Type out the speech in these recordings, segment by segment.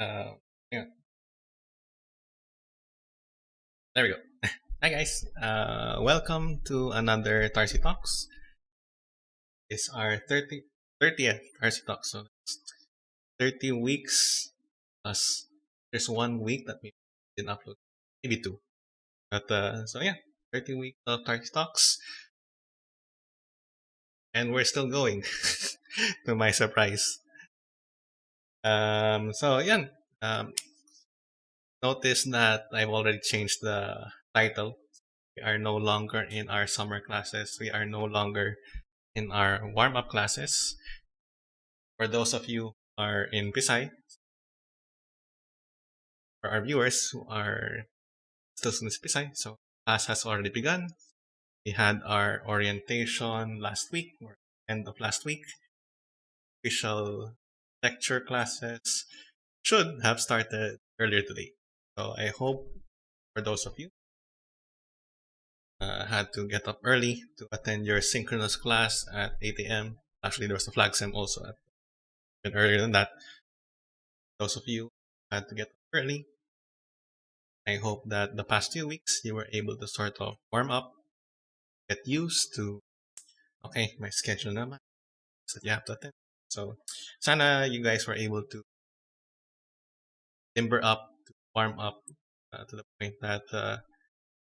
Uh, yeah, there we go. Hi guys. Welcome to another Tarcy Talks. It's our 30th Tarcy Talks. So it's 30 weeks plus there's 1 week that we didn't upload. Maybe two. But so yeah, 30 weeks of Tarcy Talks. And we're still going to my surprise. So yeah, um, notice that I've already changed the title. We are no longer in our summer classes. We are no longer in our warm up classes. For those of you who are in Pisay, for our viewers who are still in Pisay, so class has already begun. We had our orientation last week, or end of last week. Official lecture classes should have started earlier today. So I hope for those of you had to get up early to attend your synchronous class at 8 a.m. Actually, there was a flag sim also even earlier than that. Those of you had to get up early. I hope that the past 2 weeks you were able to sort of warm up, get used to, okay, my schedule naman that you have to attend. So, sana you guys were able to limber up, to warm up to the point that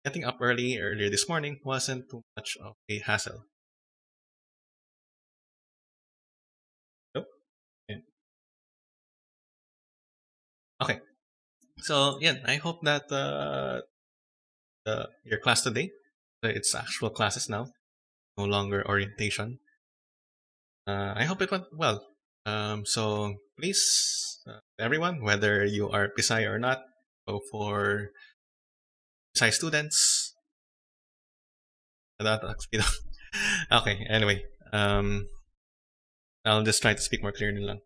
getting up earlier this morning wasn't too much of a hassle. Nope. Okay. So yeah, I hope that your class today, it's actual classes now, no longer orientation. I hope it went well. So please, everyone, whether you are Pisay or not, so for Pisay students, that okay. Anyway, I'll just try to speak more clearly lang.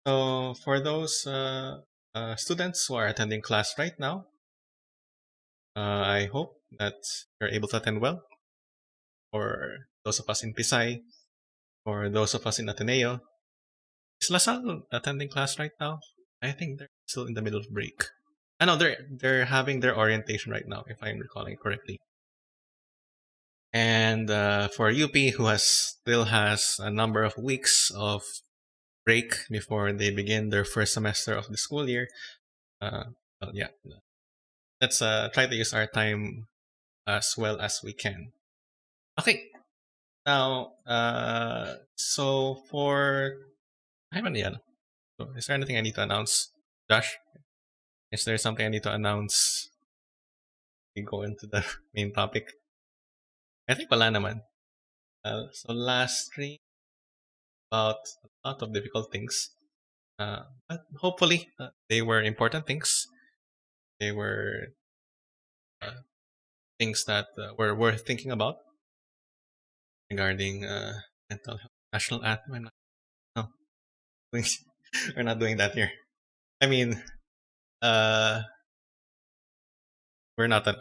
So for those students who are attending class right now, I hope that you're able to attend well. For those of us in Pisay, for those of us in Ateneo, is Lasal attending class right now? I think they're still in the middle of break. I know they're having their orientation right now, if I'm recalling correctly. And for UP, who still has a number of weeks of break before they begin their first semester of the school year, uh, well, yeah, let's try to use our time as well as we can. Okay, now, so for I haven't yet. So is there anything I need to announce, Josh? Is there something I need to announce? We go into the main topic. I think wala naman. So last three about a lot of difficult things. But hopefully they were important things. They were uh, things that were worth thinking about regarding mental health. National anthem. No, we're not doing that here. I mean, uh, we're not a.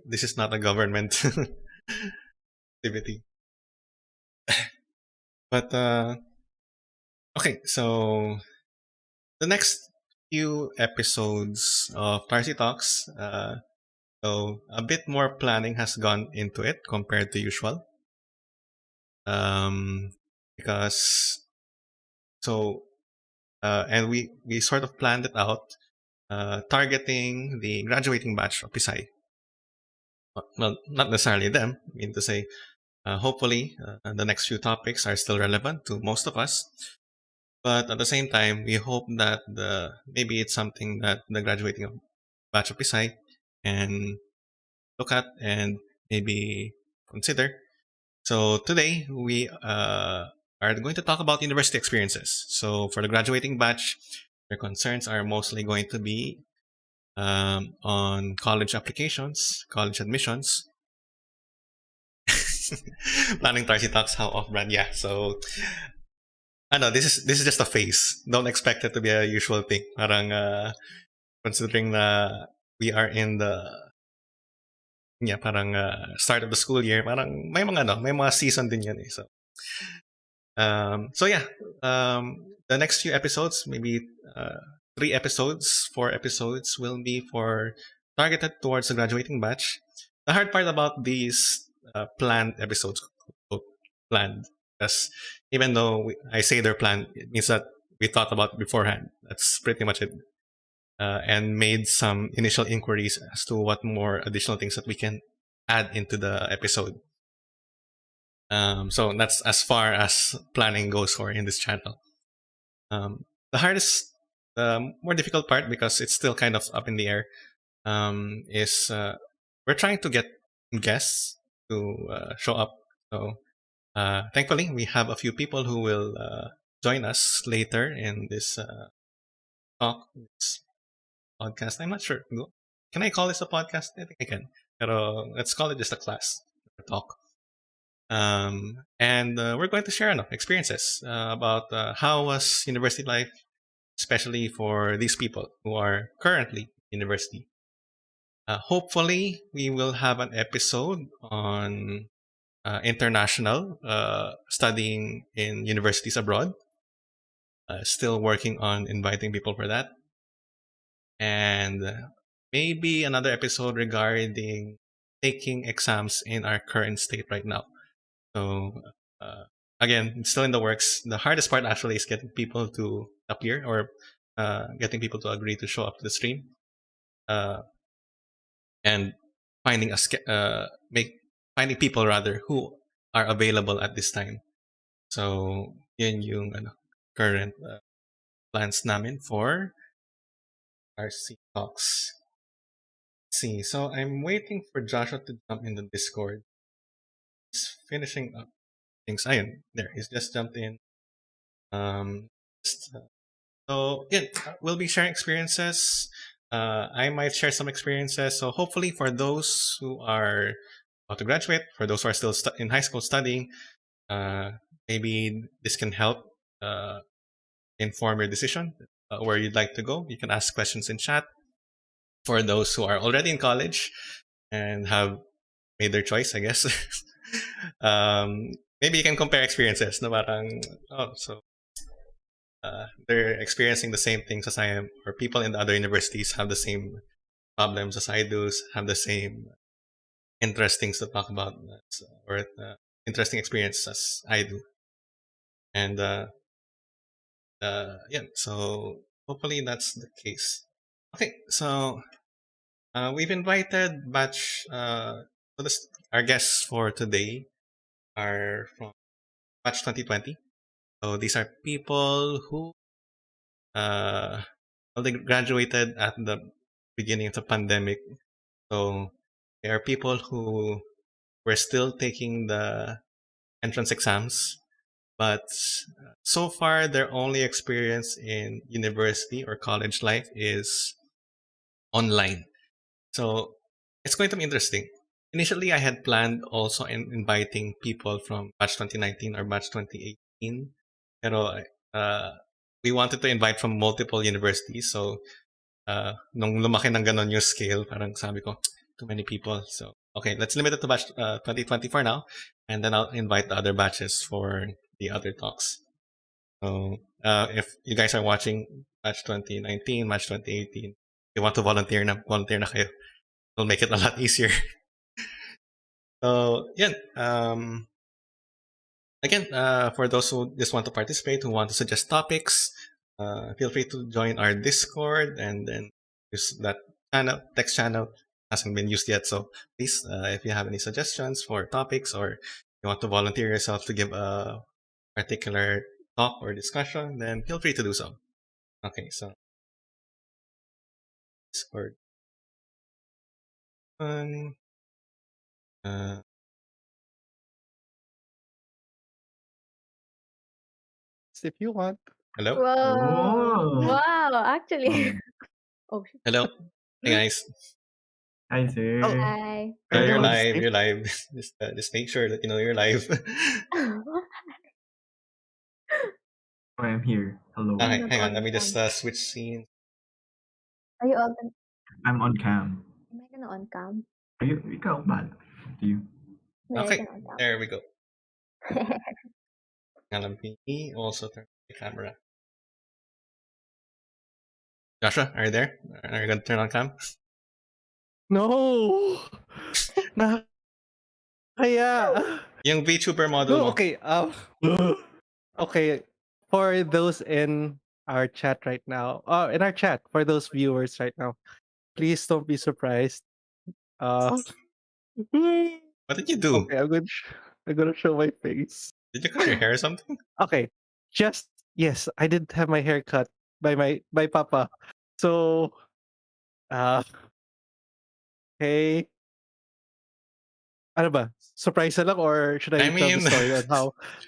This is not a government activity. But okay, so the next few episodes of Tarcy Talks, so a bit more planning has gone into it compared to usual. Um, because so and we sort of planned it out, targeting the graduating batch of Pisay. Well, not necessarily them. I mean to say, hopefully, the next few topics are still relevant to most of us. But at the same time, we hope that maybe it's something that the graduating batch of Pisay can look at and maybe consider. So today we are going to talk about university experiences. So for the graduating batch, their concerns are mostly going to be on college applications, college admissions. Planning Tarsi talks how off brand. Yeah. So I know this is just a phase. Don't expect it to be a usual thing. Parang considering na we are in the yeah, parang start of the school year, parang may mga season din yan eh. So yeah, the next few episodes, maybe 3 episodes, 4 episodes will be for targeted towards the graduating batch. The hard part about these planned episodes, quote, planned, because even though I say they're planned, it means that we thought about it beforehand. That's pretty much it. And made some initial inquiries as to what more additional things that we can add into the episode. So that's as far as planning goes for in this channel. The hardest, the more difficult part, because it's still kind of up in the air, is we're trying to get guests to show up. So thankfully, we have a few people who will join us later in this talk, this podcast. I'm not sure. Can I call this a podcast? I think I can. Pero let's call it just a class, a talk. And we're going to share experiences about how was university life, especially for these people who are currently in university. Hopefully, we will have an episode on international studying in universities abroad. Still working on inviting people for that. And maybe another episode regarding taking exams in our current state right now. So uh, again, it's still in the works. The hardest part actually is getting people to appear or getting people to agree to show up to the stream, uh, and finding finding people rather who are available at this time. So yun yung current plans namin for RC Talks. Let's see, so I'm waiting for Joshua to jump in the Discord. He's finishing up things. Ayun, there, he's just jumped in. Just, so yeah, we'll be sharing experiences. I might share some experiences. So hopefully, for those who are about to graduate, for those who are still in high school studying, maybe this can help inform your decision where you'd like to go. You can ask questions in chat. For those who are already in college and have made their choice, I guess, maybe you can compare experiences. No, parang, oh, so they're experiencing the same things as I am, or people in the other universities have the same problems as I do, have the same interesting things to talk about, or interesting experience as I do. And yeah, so hopefully that's the case. Okay, so we've invited batch. So this, our guests for today are from batch 2020. So these are people who well, they graduated at the beginning of the pandemic. So there are people who were still taking the entrance exams, but so far their only experience in university or college life is online. So it's going to be interesting. Initially, I had planned also in inviting people from batch 2019 or batch 2018. Pero we wanted to invite from multiple universities. So nung lumaki ng ganon yung scale, parang sabi ko, too many people. So, okay, let's limit it to batch 2020 for now. And then I'll invite the other batches for the other talks. So, if you guys are watching batch 2019, batch 2018, you want to volunteer na kayo. It'll make it a lot easier. So, yeah. Again, for those who just want to participate, who want to suggest topics, feel free to join our Discord and then use that channel, text channel hasn't been used yet. So please, if you have any suggestions for topics or you want to volunteer yourself to give a particular talk or discussion, then feel free to do so. Okay, so Discord. Uh, If you want. Hello? Wow. Wow, actually. Oh, shit. Hello? Hey guys. Hi, sir. Oh. Hi. You're Everyone's live. safe. You're live. Just make sure that you know you're live. Oh, I'm here. Hello. Okay, hang on. Let on me just cam? switch scene. Are you on? I'm on cam. Am I gonna on cam? Are you? Ikaw ba? Do you? Yeah, Okay, I can on cam. there we go. Now let me also turn the camera. Joshua, are you there? Are you gonna turn on cam? No! Kaya. Yung VTuber model No, mo. okay. Okay. For those in our chat right now, in our chat, for those viewers right now, please don't be surprised. Okay, What did you do? I'm gonna show my face. Did you cut your hair or something? Okay, yes, I did have my hair cut by Papa. So, okay. Ano ba? Surprise na lang or should I I tell the mean, story on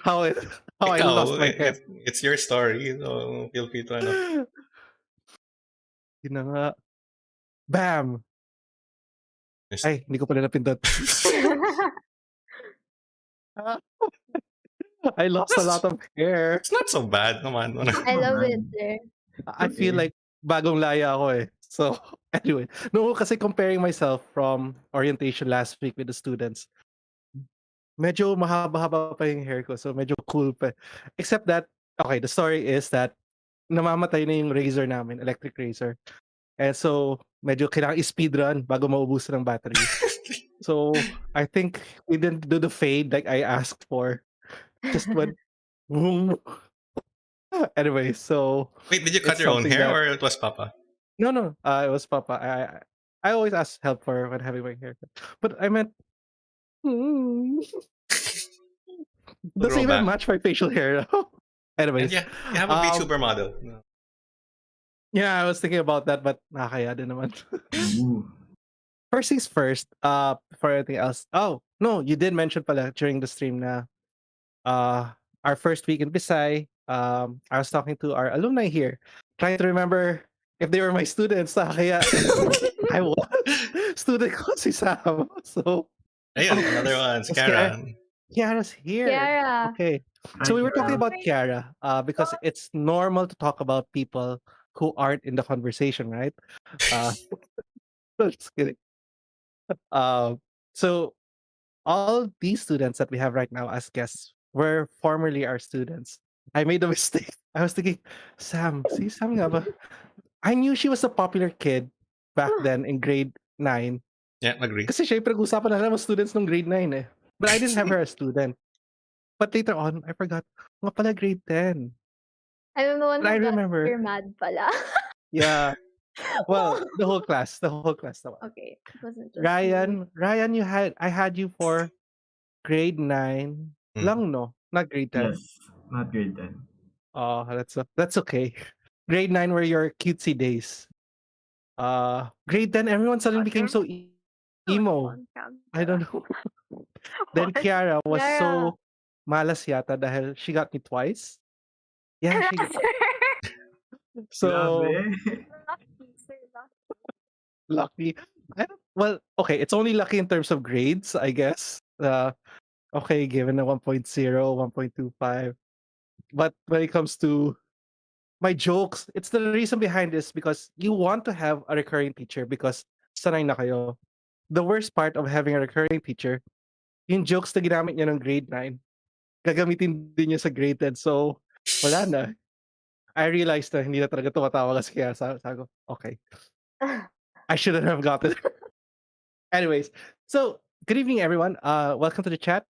how I lost ikaw, my hair? it's your story, so feel free to ano. Yun na nga. Bam! Just- Ay, hindi ko pala napindot. I lost a lot of hair. It's not so bad, come on. I love it, sir. I feel like bagong laya ako eh. So, anyway. No, kasi comparing myself from orientation last week with the students, medyo mahaba-haba pa yung hair ko. So, medyo cool pa. Except that, okay, the story is that namamatay na yung razor namin, electric razor. And so, medyo kailangan i-speedrun bago maubusan ng battery. So, I think we didn't do the fade like I asked for. Just went boom. Anyway, so Wait, did you cut it's your own something hair that- or it was Papa? No, it was Papa. I always ask help for when having my haircut. But I meant doesn't even Throwback. match my facial hair. And Anyways, yeah, you have a VTuber model. No. Yeah, I was thinking about that, but nakakaya din naman. Ooh. First things first, before anything else. Oh, no, you did mention pala during the stream na uh our first week in Bisay, I was talking to our alumni here, trying to remember if they were my students. Kaya I was student ko si Sam. So, Ayun, oh, another one, si was Kiara. Kara. Kiara's here. Kiara. Okay. Hi, So we were talking Kara. about Kiara, because it's normal to talk about people who aren't in the conversation, right? Uh, just kidding. Uh, so all these students that we have right now as guests were formerly our students. I made a mistake. I was thinking, Sam, see Sam nga ba? I knew she was a popular kid back then in grade 9. Yeah, agree. Kasi syempre usapan na naman students nung grade 9 eh. But I didn't have her as student. But later on, I forgot. Nga pala grade 10. I'm the one But I who got remember. her mad pala. Yeah. Well, Oh. the whole class. The whole class naman. Okay, it wasn't just me. Ryan, I had you for grade 9 lang, no? Not grade 10. Yes, not grade 10. Oh, that's okay. Grade 9 were your cutesy days. Grade 10, everyone suddenly became so emo. On cam. I don't know. Then What? Kiara was Kiara. so malas yata dahil she got me twice. Yeah, she got. So Grabe. Lucky, sir, lucky. lucky. Well, okay, it's only lucky in terms of grades, I guess. Okay, given a 1.0, 1.25. But when it comes to my jokes, it's the reason behind this because you want to have a recurring teacher because sanay na kayo. The worst part of having a recurring teacher, yung jokes na ginamit niya ng grade 9, gagamitin din niya sa grade 10. So, wala na. I realized na hindi na talaga tumatawa kasi kaya sabi ko, okay, I shouldn't have gotten it. Anyways, so good evening, everyone. Welcome to the chat.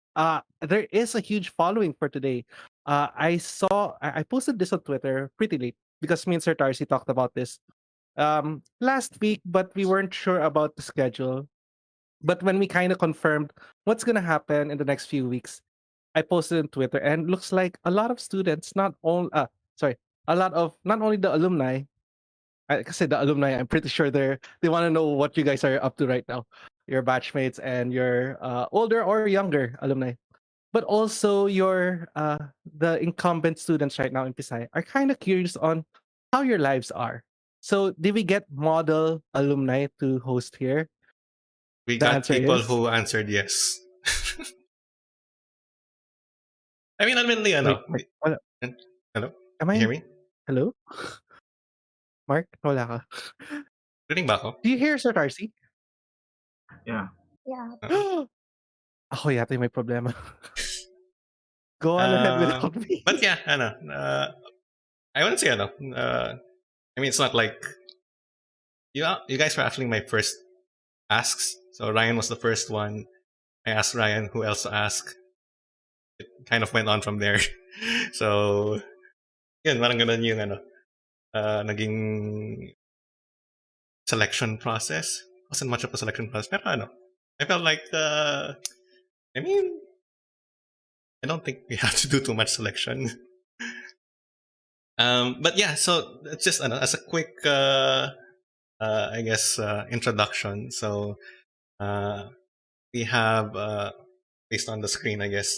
There is a huge following for today. I posted this on Twitter pretty late because me and Sir Tarcy talked about this last week, but we weren't sure about the schedule. But when we kind of confirmed what's gonna happen in the next few weeks, I posted on Twitter, and looks like a lot of students, a lot of not only the alumni, kasi the alumni, I'm pretty sure they want to know what you guys are up to right now, your batchmates and your older or younger alumni, but also your the incumbent students right now in Pisay are kind of curious on how your lives are. So, did we get model alumni to host here? We The got answer people is who answered yes. I mean, admittedly, wait, wala. Hello? Am You hear I me? hello? Mark, wala ka. Rinig ba ako? Do you hear Sir Tarcy? Yeah. Yeah. Ako yata yung may problema. Go on ahead without me. But yeah, I wouldn't say I mean, it's not like you guys were actually my first asks. So Ryan was the first one. I asked Ryan who else to ask. It kind of went on from there. So, yun, parang ganun yung naging selection process. Wasn't much of a selection process, pero I felt like, I mean, I don't think we have to do too much selection. But yeah, so it's just as a quick, I guess, introduction. So, we have, based on the screen, I guess.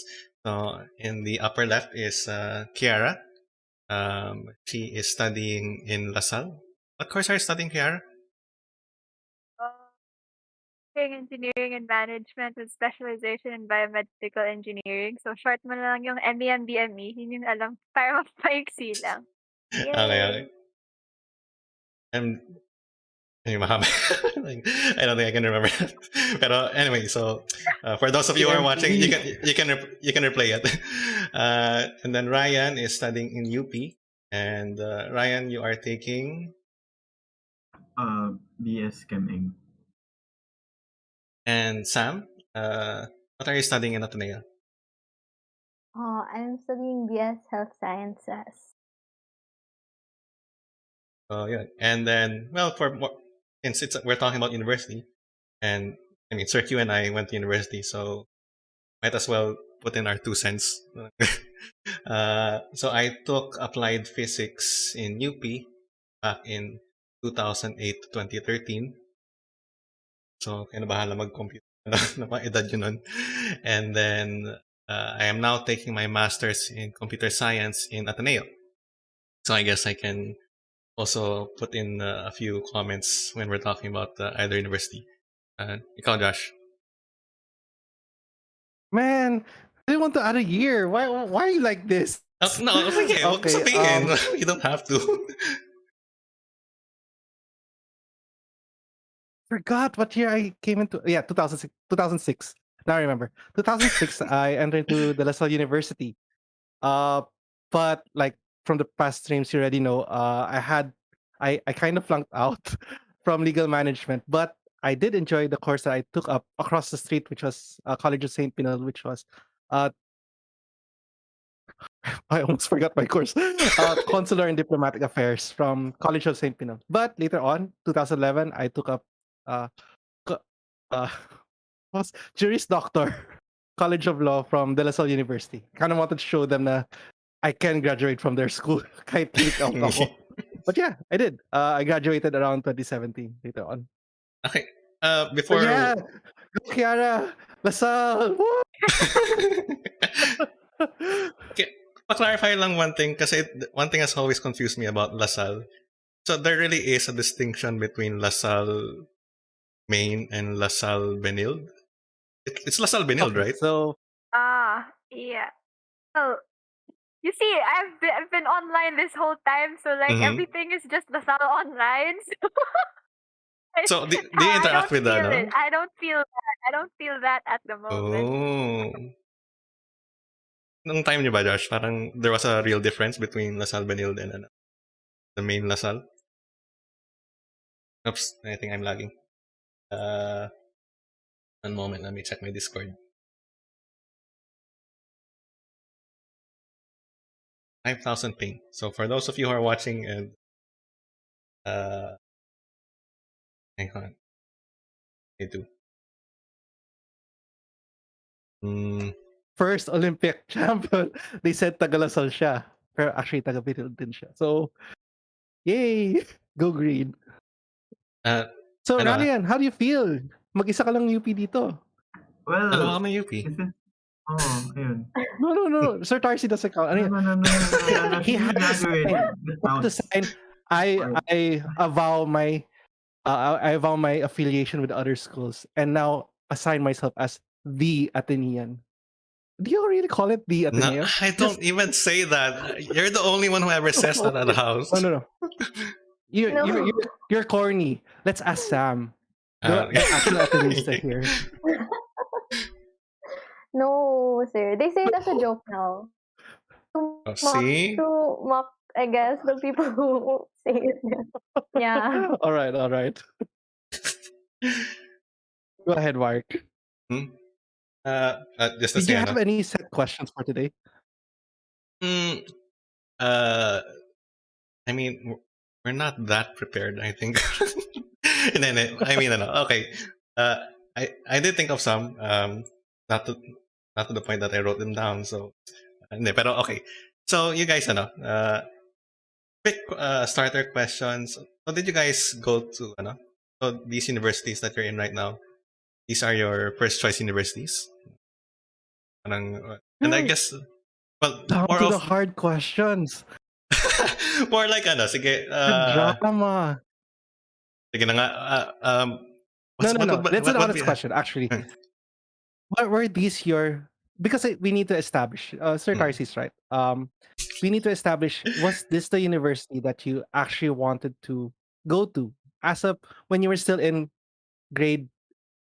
So in the upper left is Kiara. She is studying in LaSalle. What course are you studying, Kiara? Engineering and management with specialization in biomedical engineering. So short mo lang yung MEMBME, yun yung alam, para mapaiksi lang. Okay, okay. And mahaba. Like, I don't think I can remember that. But anyway, so for those of you who are watching, you can replay it. And then Ryan is studying in UP. And Ryan, you are taking BS Chem Eng. And Sam, what are you studying in Ateneo? I'm studying BS Health Sciences. Yeah. And then, well, since we're talking about university, and I mean, Sir Q and I went to university, so might as well put in our 2 cents. So I took applied physics in UP, back in 2008 to 2013. So, kaya na bahala mag-compute na mga edad yun nun. And then, I am now taking my master's in computer science in Ateneo. So, I guess I can also put in a few comments when we're talking about either university. Ikaw, Josh. Man, I didn't want to add a year. Why are you like this? No, okay, wag Okay, sabihin. You don't have to. Forgot what year I came into. Yeah, 2006. 2006. Now I remember. 2006, I entered into De La Salle University. But like from the past streams, you already know, I kind of flunked out from legal management, but I did enjoy the course that I took up across the street, which was College of St. Pinal, which was uh, I almost forgot my course. Consular and Diplomatic Affairs from College of St. Pinal. But later on, 2011, I took up uh, co- uh, was Juris Doctor, College of Law from De La Salle University. Kind of wanted to show them that I can graduate from their school. Kahit click out ako. But yeah, I did. I graduated around 2017 later on. Okay. But Before... yeah, go Kiara, Lasal. Woo! Okay, pa-clarify lang one thing kasi one thing has always confused me about LaSalle. So there really is a distinction between LaSalle Main and LaSalle Benilde. It's LaSalle Benilde, Okay, right? so Yeah. Oh, you see, I've been online this whole time, so like Mhm. everything is just the Sal online. So do you interact with that, no? I don't feel that. I don't feel that at the moment. Oh. Nung time niyo ba, Josh, parang there was a real difference between LaSalle Benilde and the main LaSalle? Oops, I think I'm lagging. One moment, let me check my Discord. 5,000 ping. So for those of you who are watching and hang on. I do. first Olympic champion, they said taga Lasal siya. Pero actually taga Benil din siya. So, yay! Go green. So, ano, Ryan, how do you feel? Mag-isa ka lang UP dito. Well, Dalawa kami UP. ayun. No. Sir Tarcy doesn't count. Ano yun? No. He has to sign. To sign. I avow my affiliation with other schools and now assign myself as the Atenean. Do you really call it the Ateneo? No, I don't even say that. You're the only one who ever says that at the house. No. You're corny. Let's ask Sam. The actual Atenista here. No, sir. They say it as a joke now. See? To mock, I guess, the people who say it. Yeah. All right. Go ahead, Mark. Just to Did say, you have any set questions for today? I mean, we're not that prepared, I think. And then, okay. I did think of some, not to the point that I wrote them down. So, pero okay. So you guys, quick starter questions. So did you guys go to, so these universities that you're in right now, these are your first choice universities? And I guess, well, Down more to of the hard questions. more like sige, Drama. sige na nga, No. That's an honest question, actually. What were these your... Because we need to establish, Sir Tarcy's right. We need to establish, was this the university that you actually wanted to go to as of when you were still in grade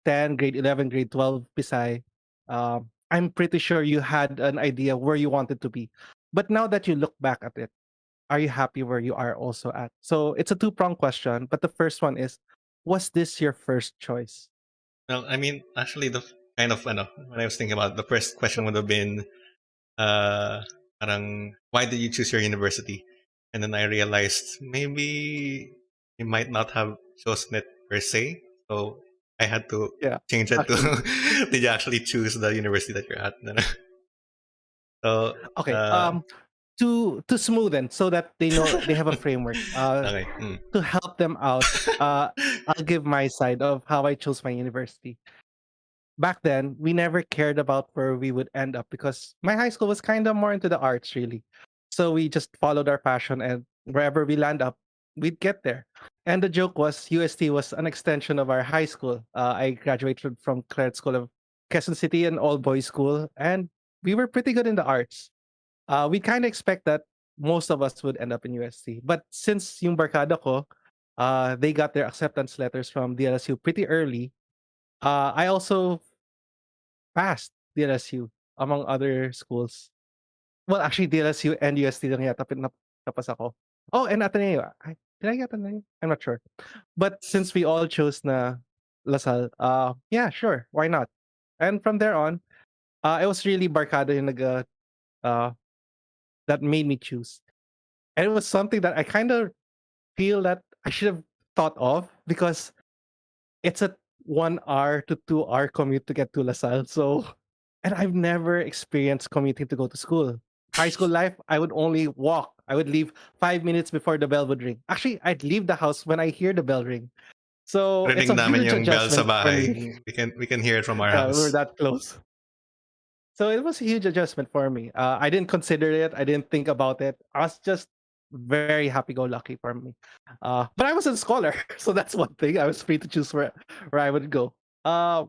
10, grade 11, grade 12, Pisay? I'm pretty sure you had an idea where you wanted to be. But now that you look back at it, are you happy where you are also at? So it's a two-pronged question, but the first one is, was this your first choice? Well, I mean, actually, the kind of, when I was thinking about it, the first question would have been, parang, why did you choose your university? And then I realized maybe you might not have chosen it per se. So I had to change it to, did you actually choose the university that you're at? So, okay. to smoothen so that they know they have a framework Okay. to help them out. I'll give my side of how I chose my university. Back then, we never cared about where we would end up because my high school was kind of more into the arts, really. So we just followed our passion, and wherever we land up, we'd get there. And the joke was, UST was an extension of our high school. I graduated from Claret School of Quezon City, an all boys school, and we were pretty good in the arts. We kind of expect that most of us would end up in UST. But since yung barkada ko, they got their acceptance letters from DLSU pretty early. I also passed DLSU among other schools. Well, actually, DLSU and UST lang yata napas ako. Oh, and Ateneo. Did I get Ateneo? I'm not sure. But since we all chose na Lasal, yeah, sure, why not? And from there on, it was really barkada yung uh, that made me choose. And it was something that I kind of feel that I should have thought of because it's a 1 hour to 2 hour commute to get to LaSalle. So, and I've never experienced commuting to go to school. High school life, I would only walk. I would leave 5 minutes before the bell would ring. Actually, I'd leave the house when I hear the bell ring. So it's Rinig a namin huge yung bell sa adjustment for me. bahay. We can hear it from our Yeah, we were house. that close. So it was a huge adjustment for me. I didn't consider it. I didn't think about it. I was just very happy-go-lucky for me. But I was a scholar, so that's one thing. I was free to choose where I would go. So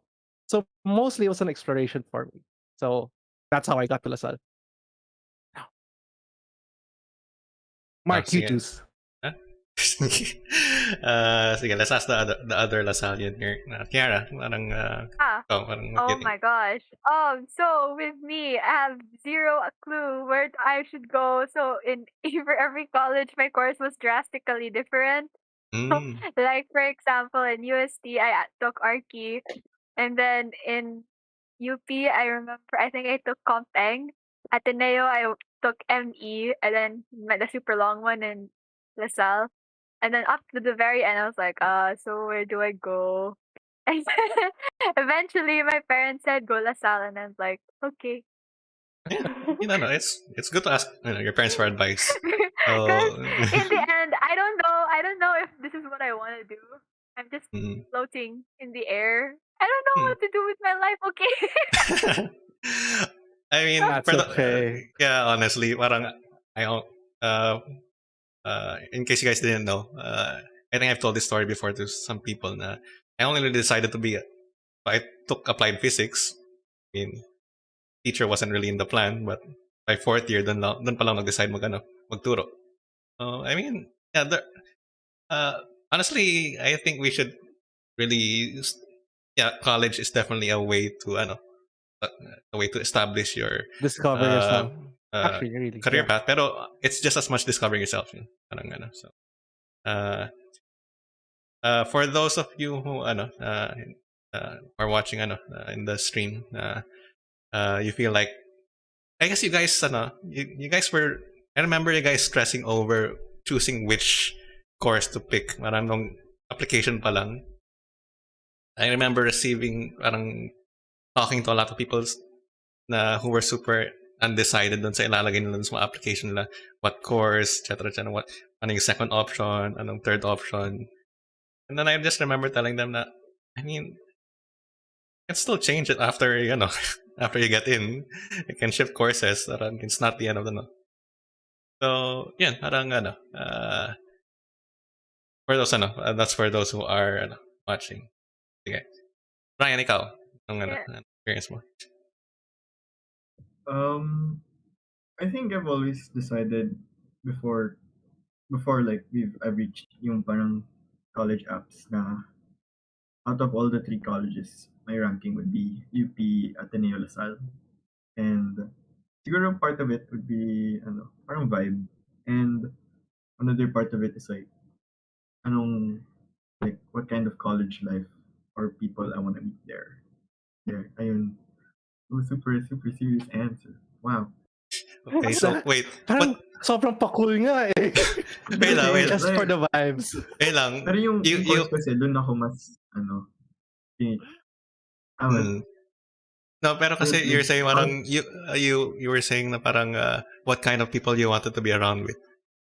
mostly it was an exploration for me. So that's how I got to LaSalle. Mark, you sige. choose. Huh? Sige, let's ask the other Lasallian here. Kiara, parang, parang Oh my gosh. So with me, I have zero clue where I should go. So in for every college, my course was drastically different. Like for example, in UST, I took Archi, and then in UP, I remember I think I took Compeng. Ateneo, I took ME, and then the super long one in LaSalle. And then up to the very end, I was like, so where do I go? And then eventually, my parents said, go LaSalle, and I was like, okay. No, it's good to ask your parents for advice. Because in the end, I don't know if this is what I want to do. I'm just floating in the air. I don't know what to do with my life. Okay. I mean, That's okay. Yeah, honestly, parang in case you guys didn't know, I think I've told this story before to some people. Na I only really decided to be. I took applied physics. I mean, teacher wasn't really in the plan, but by 4th year, dun pa lang nag-decide magturo. I mean, yeah. Honestly, I think we should really. Yeah, college is definitely a way to a way to establish your Discover yourself. Actually, really. career path. Pero it's just as much discovering yourself. Parang so. For those of you who are watching in the stream, you feel like I guess you guys you guys were. I remember you guys stressing over choosing which course to pick. Parang nung application pa lang. I remember receiving talking to a lot of people who were super undecided dun sa ilalagay nila dun sa mga application nila, what course, etc. What anong second option, anong third option. And then I just remember telling them that, I mean, you can still change it after after you get in. You can shift courses. It's not the end of the no. So yeah, parang for those that's for those who are watching. Okay. Ryan, ikaw, experience mo? I think I've always decided before like I've reached yung parang college apps na out of all the 3 colleges, my ranking would be UP, Ateneo, LaSalle. And siguro part of it would be parang vibe. And another part of it is like what kind of college life or people I want to meet there. Yeah, ayun. Oh, super serious answer. Wow. Okay, so wait. Parang sobrang pakul nga eh. Wait lang. Just for the vibes. Wait lang. Pero yung course kasi doon ako mas No, pero kasi Like, you're saying how- parang you were saying na parang what kind of people you wanted to be around with.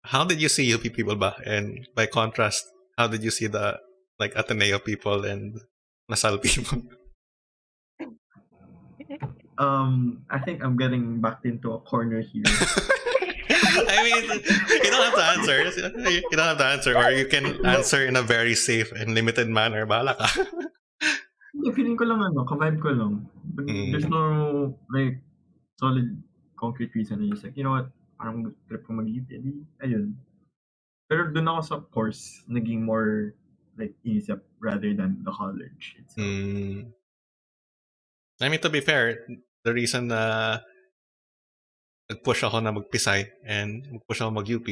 How did you see UP people ba? And by contrast, how did you see the like Ateneo people and Lasal people? I think I'm getting backed into a corner here. I mean, you don't have to answer. You don't have to answer, or you can answer in a very safe and limited manner. Bahala ka. Hindi, feeling ko lang ka-vibe ko lang. There's no, like, solid, concrete reason. It's like, you know what, parang trip ko mag-UP, ayun. Pero dun ako sa course, naging more, like, inisip rather than the college itself. I mean, to be fair, the reason na nag-push ako na mag-Pisay and nag-push ako mag-UP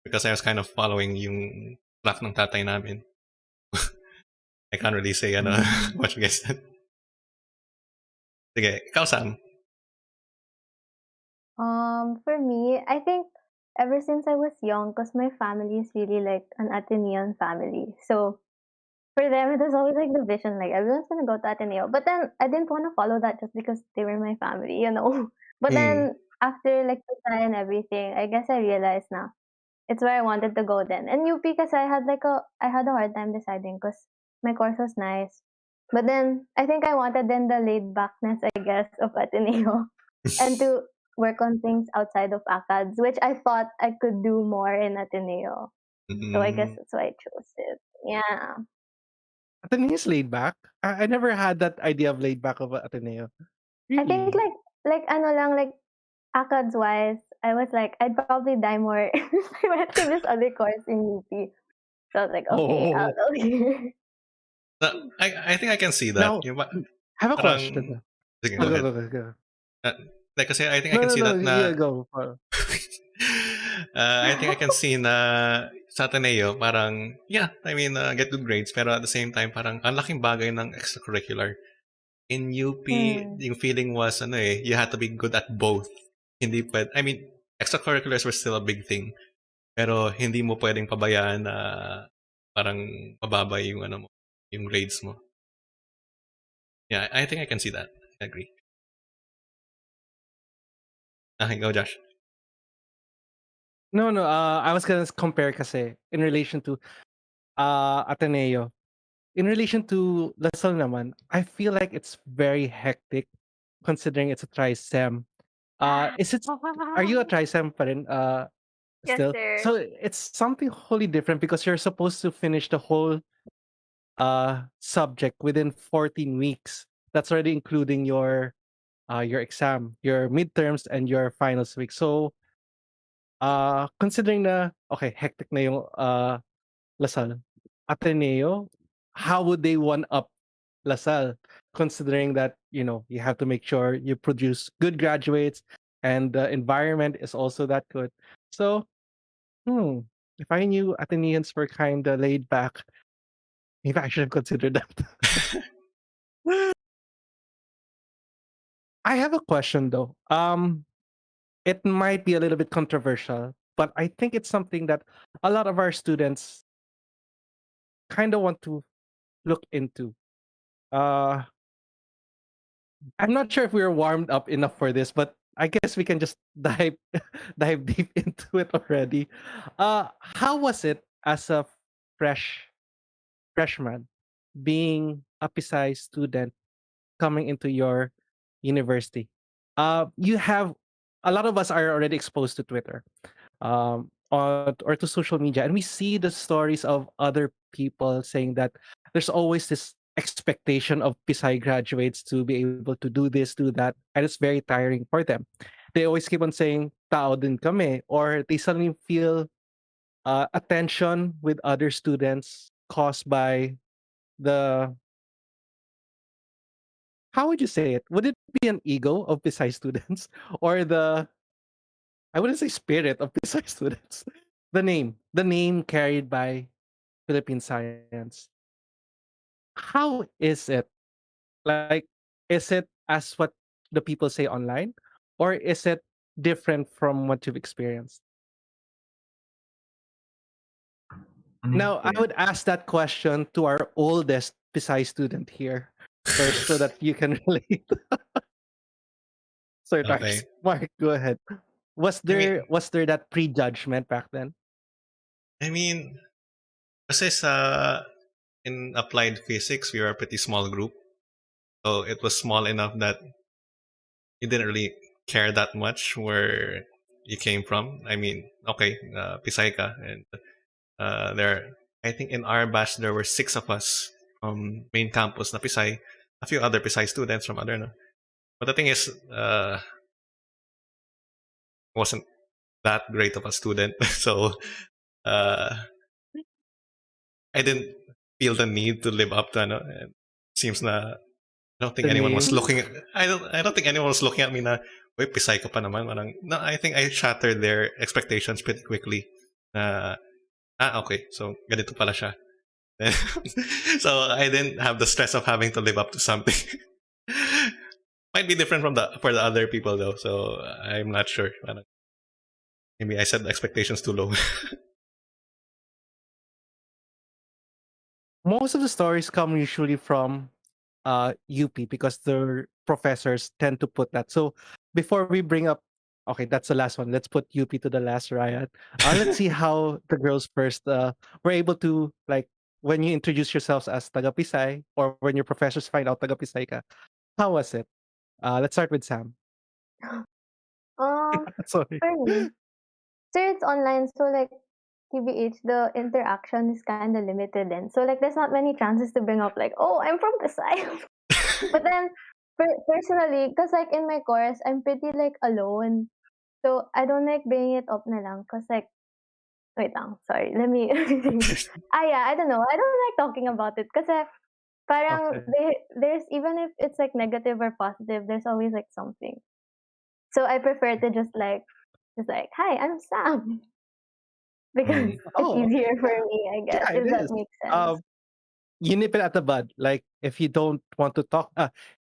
because I was kind of following yung track ng tatay namin. I can't really say what you guys said. Sige, ikaw Sam. For me, I think ever since I was young, because my family is really like an Atenean family. So for them, it was always like the vision, like everyone's gonna go to Ateneo. But then I didn't want to follow that just because they were my family, you know. But then after like the time and everything, I guess I realized now it's where I wanted to go then. And UP, because I had a hard time deciding because my course was nice. But then I think I wanted then the laid backness, I guess, of Ateneo and to work on things outside of ACADS, which I thought I could do more in Ateneo. So I guess that's why I chose it. Yeah. Ateneo is laid back. I never had that idea of laid back of Ateneo. I think Really? like ano lang, like ACADS wise, I was like, I'd probably die more if I went to this other course in UP. So I was like, okay, I'll Oh. go here. I think I can see that. Now, Yung I have a parang, question. sige, Oh, go ahead. go. Like, kasi I think I No, can see that na yeah, go. I think I can see na sa Ateneo, parang, yeah, I mean, get good grades, pero at the same time, parang, ang laking bagay ng extracurricular. In UP, yung feeling was, you had to be good at both. Hindi pwede, I mean, extracurriculars were still a big thing, pero hindi mo pwedeng pabayaan na parang mababa yung, yung grades mo. Yeah, I think I can see that. I agree. Okay, go Josh. No, I was gonna compare kasi in relation to Ateneo. In relation to Lasal naman, I feel like it's very hectic considering it's a tri-sem. Is it Are you a tri-sem pa rin, Yes, still? sir. So it's something wholly different because you're supposed to finish the whole subject within 14 weeks. That's already including your exam, your midterms and your finals week. So considering na okay, hectic na yung Lasal, Ateneo, how would they one up Lasal, considering that you have to make sure you produce good graduates and the environment is also that good. So, if I knew Athenians were kind of laid back, maybe I should have considered that. I have a question though. It might be a little bit controversial, but I think it's something that a lot of our students kind of want to look into. Uh, I'm not sure if we were warmed up enough for this, but I guess we can just dive dive deep into it already. How was it as a freshman being a Pisay student coming into your university? You have a lot of us are already exposed to Twitter, or to social media, and we see the stories of other people saying that there's always this expectation of Pisay graduates to be able to do this, do that, and it's very tiring for them. They always keep on saying "tao din kami," or they suddenly feel attention with other students caused by the how would you say it? Would it be an ego of Pisay students or the I wouldn't say spirit of Pisay students. The name carried by Philippine science. How is it? Like, is it as what the people say online, or is it different from what you've experienced? Now, I would ask that question to our oldest Pisay student here first, so that you can relate. Sorry, Okay. Tarks. Mark, go ahead. Was I mean, there that prejudgment back then? I mean, kasi in applied physics, we were a pretty small group. So it was small enough that you didn't really care that much where you came from. I mean, okay, Pisay ka, and there, I think in our batch there were 6 of us from main campus na Pisay, a few other Pisay students from other. No? But the thing is, wasn't that great of a student, so uh, I didn't feel the need to live up to. Ano, and seems na I don't think The anyone was name? looking. I don't think anyone was looking at me na, "Uy, Pisay ka pa naman." Parang, no, I think I shattered their expectations pretty quickly. Uh, okay, so ganito pala siya. So I didn't have the stress of having to live up to something. Might be different from for the other people though, so I'm not sure. Maybe I set the expectations too low. Most of the stories come usually from UP because their professors tend to put that. So before we bring up, okay, that's the last one. Let's put UP to the last, Riot. Let's see how the girls first were able to, like, when you introduce yourselves as taga Pisay or when your professors find out taga Pisay ka. How was it? Let's start with Sam. Sorry. For me, so it's online, so like TBH, the interaction is kind of limited, and so like there's not many chances to bring up like, oh, I'm from Pasay. But then personally, because like in my course, I'm pretty like alone, so I don't like bringing it up na lang. Cause like, wait lang, sorry, let me. Yeah, I don't know. I don't like talking about it, cause parang Okay. there's even if it's like negative or positive, there's always like something. So I prefer to just like hi, I'm Sam, because Mm. it's Oh, easier for yeah. me, I guess, Yeah, it if that is. makes sense. You nip it at the bud. Like if you don't want to talk,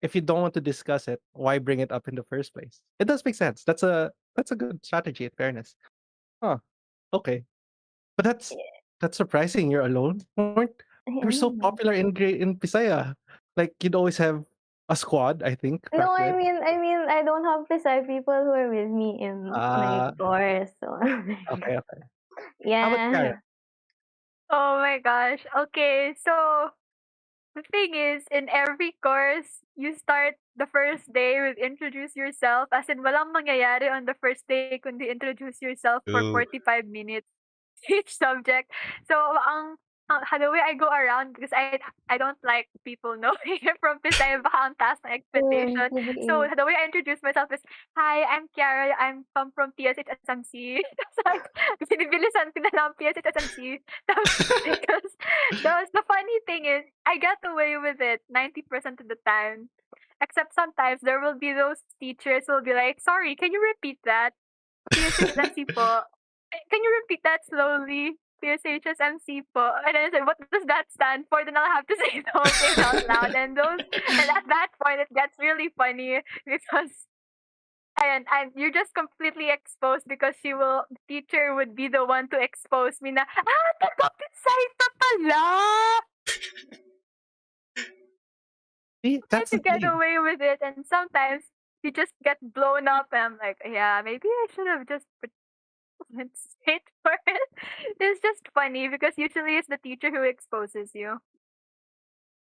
if you don't want to discuss it, why bring it up in the first place? It does make sense. That's a good strategy. In fairness, huh? Okay, but that's surprising. You're alone. You're so Yeah. popular in Pisaya. Like you'd always have a squad. I think No, back then. I don't have beside people who are with me in my Uh course. So okay, okay. How about yeah. Karen? Oh my gosh. Okay, so the thing is, in every course, you start the first day with introduce yourself. As in, walang mangyayari on the first day kundi introduce yourself for Ooh. 45 minutes each subject. So, the way I go around, because I don't like people knowing from Pisay, baka ang taas ng Same, expectation. So, TBH. the way I introduce myself is, "Hi, I'm Kiara. I'm come from PSHSMC." Tapos, like, binibilisan ko na lang PSHSMC. Because the funny thing is, I get away with it 90% of the time. Except sometimes there will be those teachers who will be like, "Sorry, can you repeat that? PSHSMC po. Can you repeat that slowly? PSHSMC po." And then I said, "What does that stand for?" Then I'll have to say the whole thing out loud. And at that point, it gets really funny because and you're just completely exposed because the teacher would be the one to expose me na, taga-Pisay ka pala! See, Try that's to the get thing. away with it, and sometimes you just get blown up, and I'm like, yeah, maybe I should have just went straight for it. It's just funny because usually it's the teacher who exposes you.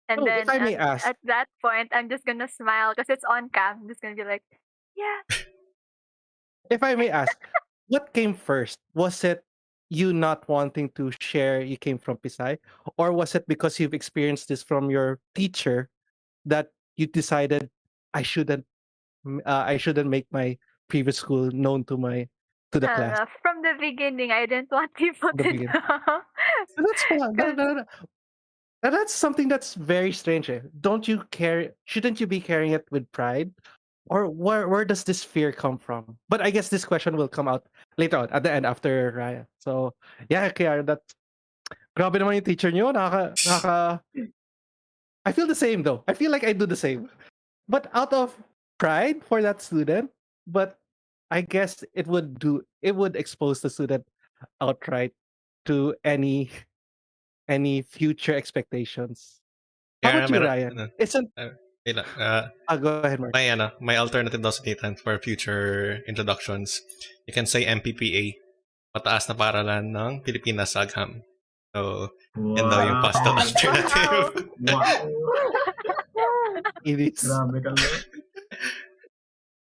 And So if then I may ask, at that point, I'm just gonna smile because it's on cam. I'm just gonna be like, yeah. if I may ask, what came first? Was it you not wanting to share you came from Pisay? Or was it because you've experienced this from your teacher that you decided I shouldn't I shouldn't make my previous school known to the class From the beginning, I didn't want people from the to beginning? know. So that's fine. Because That's something that's very strange. Don't you care? Shouldn't you be carrying it with pride? Or where does this fear come from? But I guess this question will come out later on at the end after Raya. So yeah, kaya that grabe naman yung teacher niyo. I feel the same though. I feel like I do the same. But out of pride for that student, but I guess it would expose the student outright to any future expectations. How Yeah, about you, Ryan? Isn't uh, Wait lang, Go ahead, Mark. my alternative daw sa Nathan for future introductions. You can say MPPA, Mataas na Paaralan ng Pilipinas, Agham. So, yan daw yung pastel Wow! alternative. Wow! It is. Grabe ka, lo.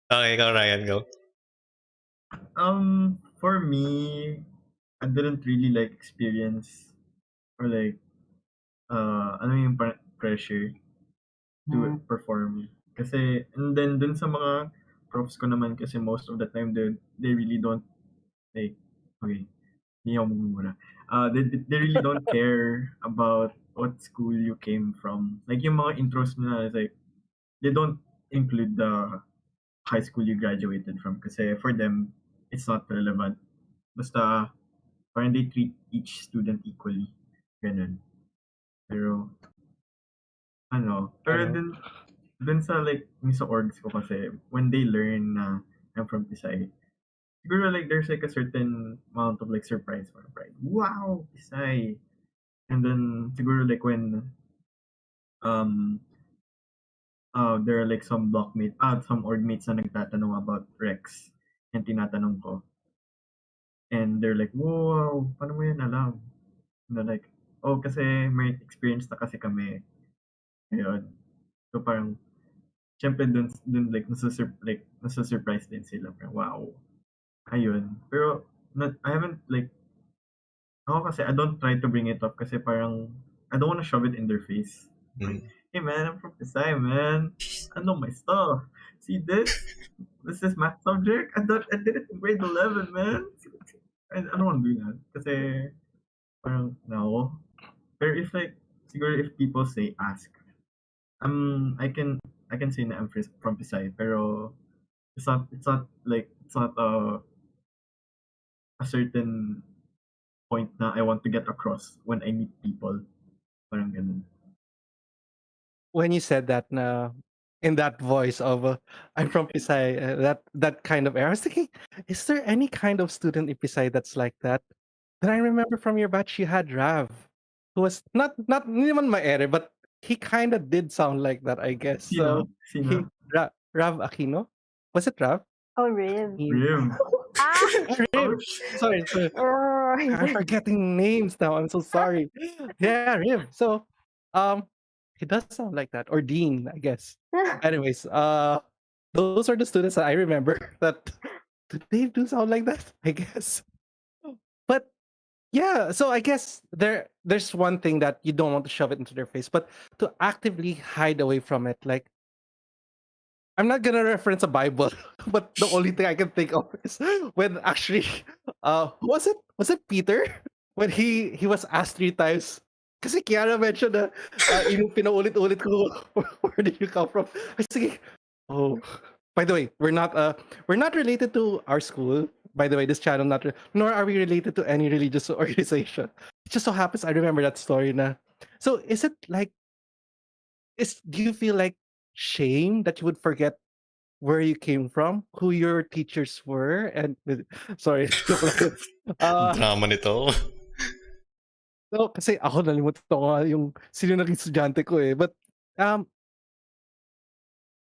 Okay, ikaw Ryan, go. For me, I didn't really like experience or like ano yung pressure to perform. Kasi, and then dun sa mga profs ko naman kasi most of the time they really don't like, okay, hindi ako mumura. They really don't care about what school you came from. Like yung mga intros nila is like, they don't include the high school you graduated from kasi for them, it's not relevant. Basta, parang they treat each student equally. Ganun. Pero, pero Ano? dun sa like, yung sa orgs ko kasi, when they learn na I'm from Pisay, siguro like there's like a certain amount of like surprise or pride. Wow, Pisay! And then siguro like when um there are like some org mates na nagtatanong about Rex and tinatanong ko. And they're like, wow, paano mo yan alam? And they're like, oh, kasi may experience na kasi kami. Ayun. So parang, syempre dun like, nasa-surprise din sila. Parang, wow. Ayun. Pero, I haven't like, ako kasi I don't try to bring it up kasi parang, I don't want to shove it in their face. Like, hey man, I'm from Pisay, man. I know my stuff. See this? This is math subject. I did it in grade 11, man. I don't want to do that. Kasi, parang, no. Pero if like, siguro if people say ask, I can say na I'm from Pisay, pero it's not a certain point na I want to get across when I meet people. Parang ganun. When you said that na in that voice of I'm from Pisay, that kind of air, I was thinking, is there any kind of student in Pisay that's like that? Then I remember from your batch you had Rav, who was not hindi naman ma-ere, but he kind of did sound like that, I guess. So Sino? Rav Aquino, was it Rav? Oh, Riv. Rim. Riv. Sorry, I'm Oh, forgetting names now. I'm so sorry. Yeah, Riv. So, he does sound like that, or Dean, I guess. Anyways, those are the students that I remember that they do sound like that, I guess. But yeah, so I guess there's one thing that you don't want to shove it into their face, but to actively hide away from it. Like, I'm not gonna reference a Bible, but the only thing I can think of is when actually, who was it? Was it Peter? When he was asked 3 times. Kasi Kiara mentioned na yung pinaulit-ulit ko, where did you come from? I was thinking, oh, by the way, we're not related to our school. By the way, this channel nor are we related to any religious organization. It just so happens I remember that story na. So is it like do you feel like shame that you would forget where you came from, who your teachers were, and sorry, joke lang. Drama nito. No, kasi ako nalimutan ko nga yung sino naging estudyante ko eh. But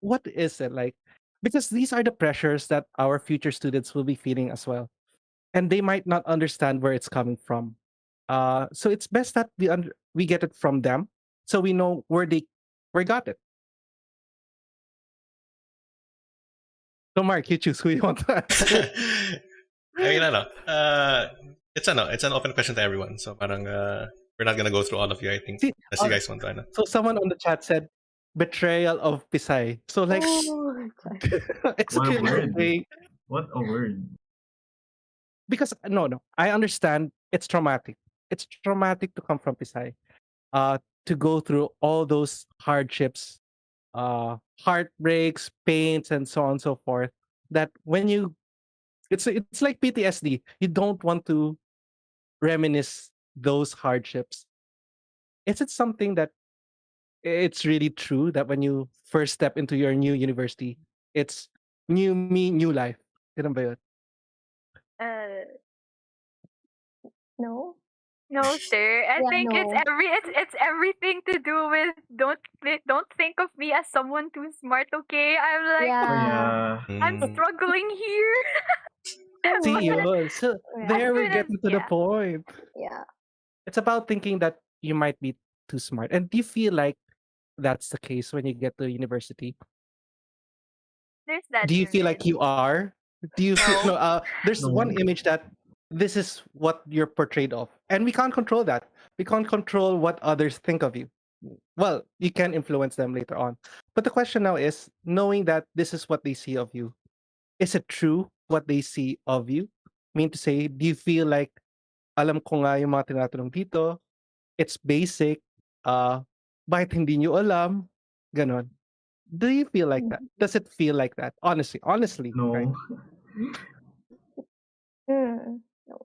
what is it like? Because these are the pressures that our future students will be feeling as well, and they might not understand where it's coming from. So it's best that we get it from them, so we know where got it. So Mark, you choose who you want to answer. I mean, it's an open question to everyone. So parang we're not gonna go through all of you, I think. See, Unless you guys want to. So someone on the chat said betrayal of Pisay. So like, oh, it's What a really word. okay. What a word. Because no, I understand it's traumatic. It's traumatic to come from Pisay. To go through all those hardships, heartbreaks, pains, and so on and so forth. That when it's like PTSD. You don't want to reminisce those hardships. Is it something that it's really true that when you first step into your new university, it's new me, new life? Ganun ba yun? no. No, sir. I Yeah, think no. it's everything to do with don't think of me as someone too smart, okay? Oh Yeah. yeah. I'm Mm. struggling here. For See me, But yun. So yeah. as there we're soon as getting to the yeah, point. Yeah. It's about thinking that you might be too smart. And do you feel like that's the case when you get to university? there's that Do you feel like image. you are? Do you feel no? No. There's one No. image that this is what you're portrayed of, and we can't control that. We can't control what others think of you. Well, you can influence them later on, but the question now is knowing that this is what they see of you. Is it true what they see of you? Mean to say, do you feel like alam ko nga yung mga tinatanong dito, it's basic, uh, bakit hindi nyo alam? Ganon. Do you feel like that? Mhm. Does it feel like that? Honestly, right? No. No.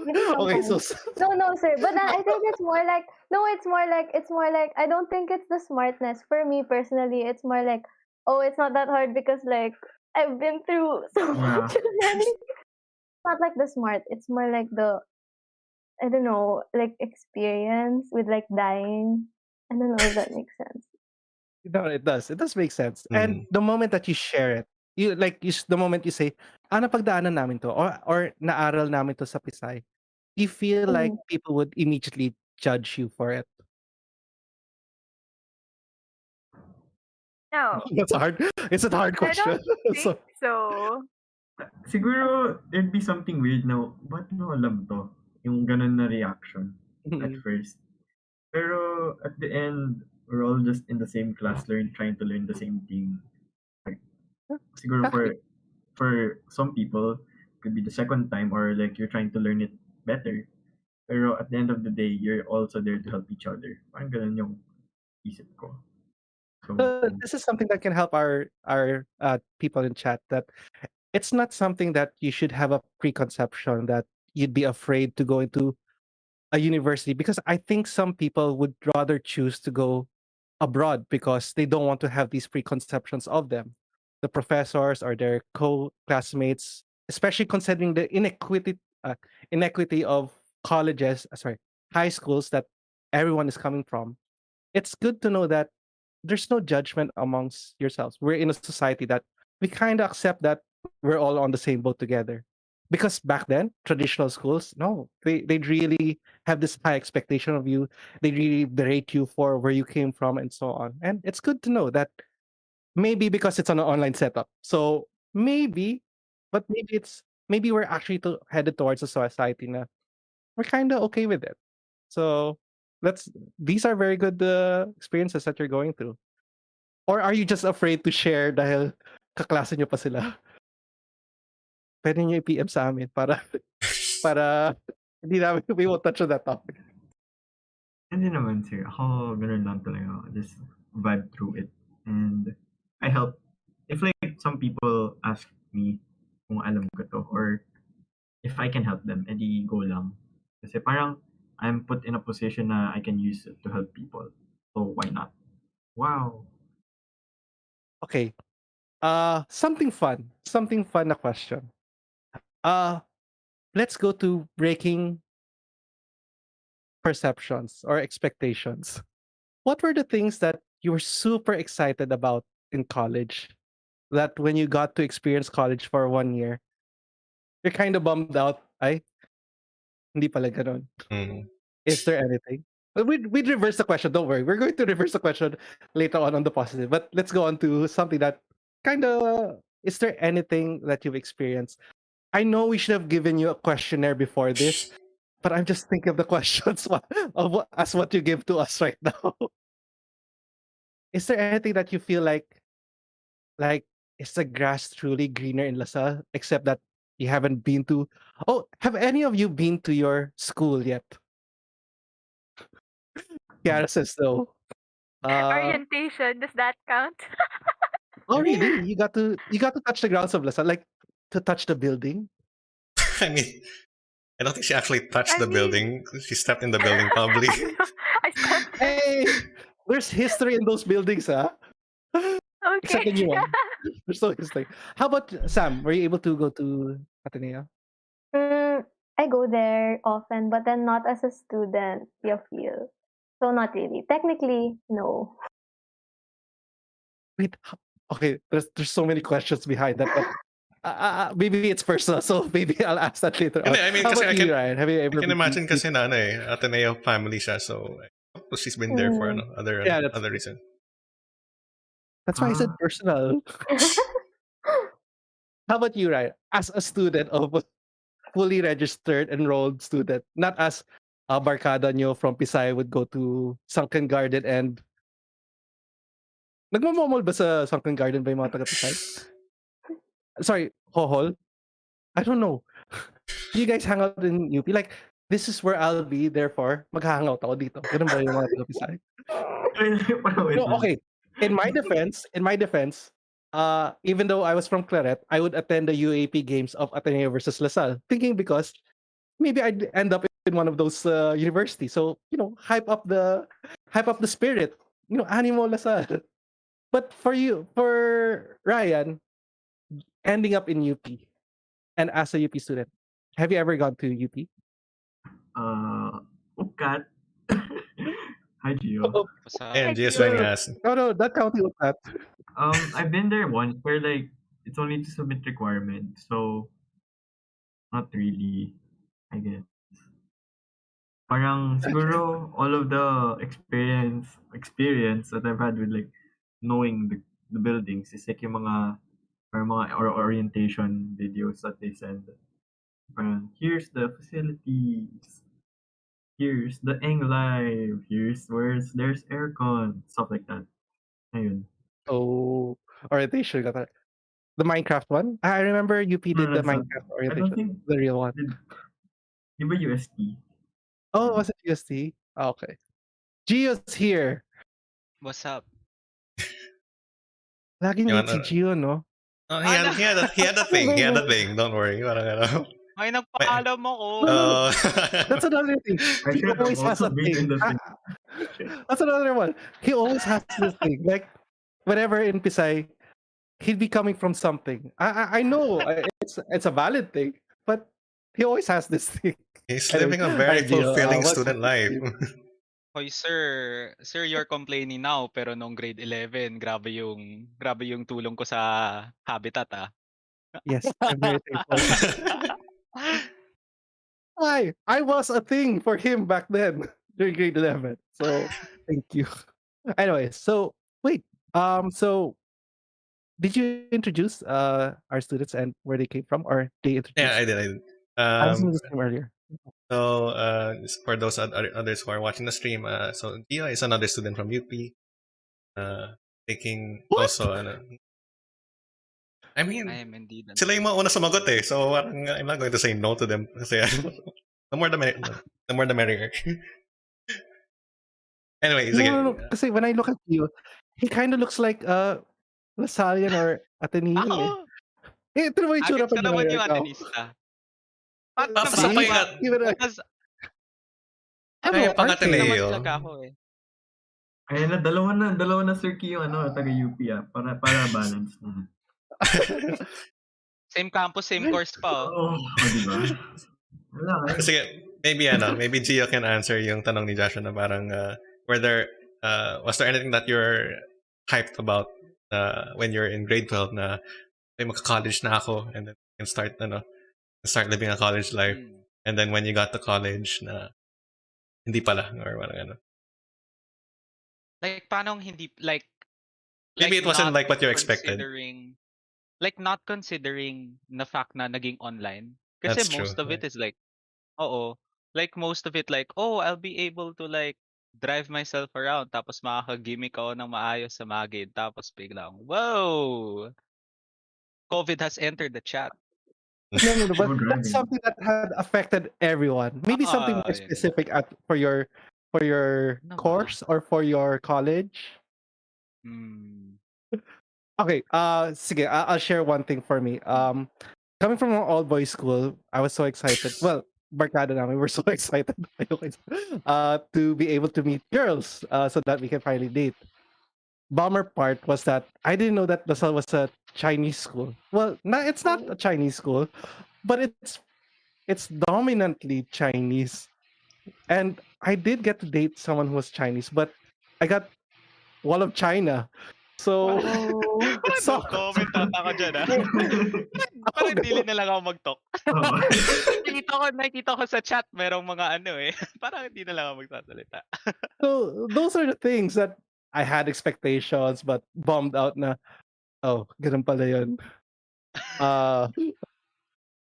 Maybe Okay, so sometimes. No, no, sir. But then I think it's more like no, it's more like I don't think it's the smartness. For me personally, it's more like oh, it's not that hard because like I've been through so Yeah. much already. It's not like the smart. It's more like the I don't know, like experience with like dying. I don't know if that makes sense. no, it does. It does make sense. And Mm. the moment that you share it, the moment you say, napagdaanan namin to, or naaral namin to sa Pisay, you feel like Mm. people would immediately judge you for it. No. That's hard. It's a hard I question. don't think So, so. Siguro, there'd be something weird na, ba't mo alam to? Yung ganun na reaction at mm, first. Pero at the end, we're all just in the same class, trying to learn the same thing. Like, siguro exactly. for some people, could be the second time or like you're trying to learn it better. Pero at the end of the day, you're also there to help each other. Parang ganun yung isip ko. So, So this is something that can help our people in chat that it's not something that you should have a preconception that you'd be afraid to go into a university because I think some people would rather choose to go abroad because they don't want to have these preconceptions of them, the professors or their co-classmates, especially considering the inequity of high schools that everyone is coming from. It's good to know that there's no judgment amongst yourselves. We're in a society that we kind of accept that we're all on the same boat together. Because back then, traditional schools, no, they'd really have this high expectation of you. They really berate you for where you came from and so on. And it's good to know that maybe because it's on an online setup. So maybe, but maybe we're actually headed towards a society na we're kind of okay with it. So let's these are very good experiences that you're going through. Or are you just afraid to share dahil kaklase niyo pa sila? Puwede niyo i-PM sa amin para hindi namin we won't touch on that topic. hindi naman sir. Ako, ganun lang talaga ako. Just vibe through it. And I help. If like some people ask me kung alam ko to or if I can help them, edi go lang. Kasi parang I'm put in a position na I can use it to help people. So why not? Wow. Okay, something fun na question. Uh, let's go to breaking perceptions or expectations. What were the things that you were super excited about in college that when you got to experience college for 1 year, you're kind of bummed out? Ay, hindi pala gano'n. Mm. Is there anything? We'd reverse the question. Don't worry. We're going to reverse the question later on the positive. But let's go on to something that kind of. Is there anything that you've experienced? I know we should have given you a questionnaire before this, but I'm just thinking of the questions as what you give to us right now. Is there anything that you feel like is the grass truly greener in Lasal, except that you haven't been to? Oh, have any of you been to your school yet? Kiara says no. Uh, Orientation, does that count? oh, really? You got to touch the grounds of Lasal, like to touch the building. I mean, I don't think she actually touched I the mean, building. She stepped in the building probably. I know. I stepped in. Hey, there's history in those buildings, huh? Except Okay. the new one. There's no history. How about Sam? Were you able to go to Ateneo? Mm, I go there often, but then not as a student, you feel. So not really. Technically, no. Wait, okay, there's so many questions behind that, but maybe it's personal, so maybe I'll ask that later on. Hindi, I mean, How kasi about you, Ryan? Have you I ever can been to imagine kasi na ano eh, Ateneo family siya, so she's been there for Mm. Yeah, that's other reason. why I said Ah, personal. How about you, Ryan? As a student of a fully registered, enrolled student, not as a barkada nyo from Pisay would go to Sunken Garden and nagmamomol ba sa Sunken Garden ba yung mga taga Pisay? Sorry, Hohol? I don't know. Do you guys hang out in UP? Like, this is where I'll be, therefore, mag-hangout ako dito. Ganun ba yung mga taga Pisay? parang wait No, lang. okay. In my defense, even though I was from Claret, I would attend the UAP games of Ateneo versus LaSalle, thinking because maybe I'd end up in one of those universities. So hype up the spirit. Animo LaSalle. But for you, for Ryan, ending up in UP and as a UP student, have you ever gone to UP? Ukat. Hi, Gio. Oh, What's up? And Hi, just Gio. when asked. no, not counting with that. I've been there once where like it's only to submit requirements, so not really, I guess. Parang siguro all of the experience that I've had with like knowing the buildings is like yung mga orientation videos that they send. Parang here's the facilities, here's the Eng Live, here's where there's aircon, stuff like that. Ayun. Oh, orientation. The Minecraft one? I remember UP No, did the that's not. Minecraft I don't orientation. think The real one. di ba UST? Oh, was it UST? Oh, okay. Gio's here. What's up? Laging Yung late si ano, Gio, no? oh, he had a thing. He had a thing. Don't worry. Parang ano. Ay, nagpaalam ako. Oh. That's another thing. I He should have always has also a been in thing. the thing. That's another one. He always has this thing. Like, whenever in Pisay, he'd be coming from something. I know it's a valid thing, but he always has this thing. He's Anyway, living a very alright, Gio, fulfilling what's student life. Hoy, sir. Sir, you're complaining now, pero nung grade 11, grabe yung tulong ko sa Habitat, ah. Yes, I'm very thankful. I was a thing for him back then during grade 11. So thank you. Anyway, so wait. So did you introduce our students and where they came from, or they introduced? Yeah, I did. I was in the stream earlier. So for those others who are watching the stream, so Gia is another student from UP, taking What? also ano. I mean, I am indeed. sila yung mga una sumagot eh. So parang I'm not going to say no to them kasi the more the merrier. Anyway, sige. No. Kasi when I look at you, he kind of looks like Lasallian or Atenean eh. Ako! Ito naman yung tsura Agad ka naman yung ikaw. atenista. Paano Tapos ba? sa pangat. Ay, pang Naman Ateneo. talaga ako eh. Ayan na, dalawa na Sir Key yung taga UP para balance na. Same campus, same course pa, oh. Diba? Wala eh. Sige, maybe Gio can answer yung tanong ni Joshua na parang was there anything that you're hyped about when you're in grade 12 na may magka-college na ako and then you can start living a college life, and then when you got to college na hindi pala or parang ano. Like, paano hindi, like Maybe it wasn't like what you expected. Like, not considering na fact na naging online. Kasi That's most true, of it is like, like most of it like, I'll be able to like drive myself around tapos makaka-gimmick ako ng maayos sa Magid tapos biglang, whoa! COVID has entered the chat. No, but that's something that had affected everyone. Maybe something more specific for your course or for your college. Okay, sige, I'll share one thing for me. Coming from an all boys school, I was so excited. Well, barkada namin, we're so excited to be able to meet girls so that we can finally date. Bummer part was that I didn't know that LaSalle was a Chinese school. Well, it's not a Chinese school, but it's dominantly Chinese. And I did get to date someone who was Chinese, but I got Wall of China. So Oh. it No sucks. comment ata ako dyan, Oh, Parang dili no. na lang ako mag-talk. Oo. Nakikita ko sa chat merong mga ano eh. Parang hindi na lang ako magsasalita. So those are the things that I had expectations but bummed out na, oh, ganun pala yun.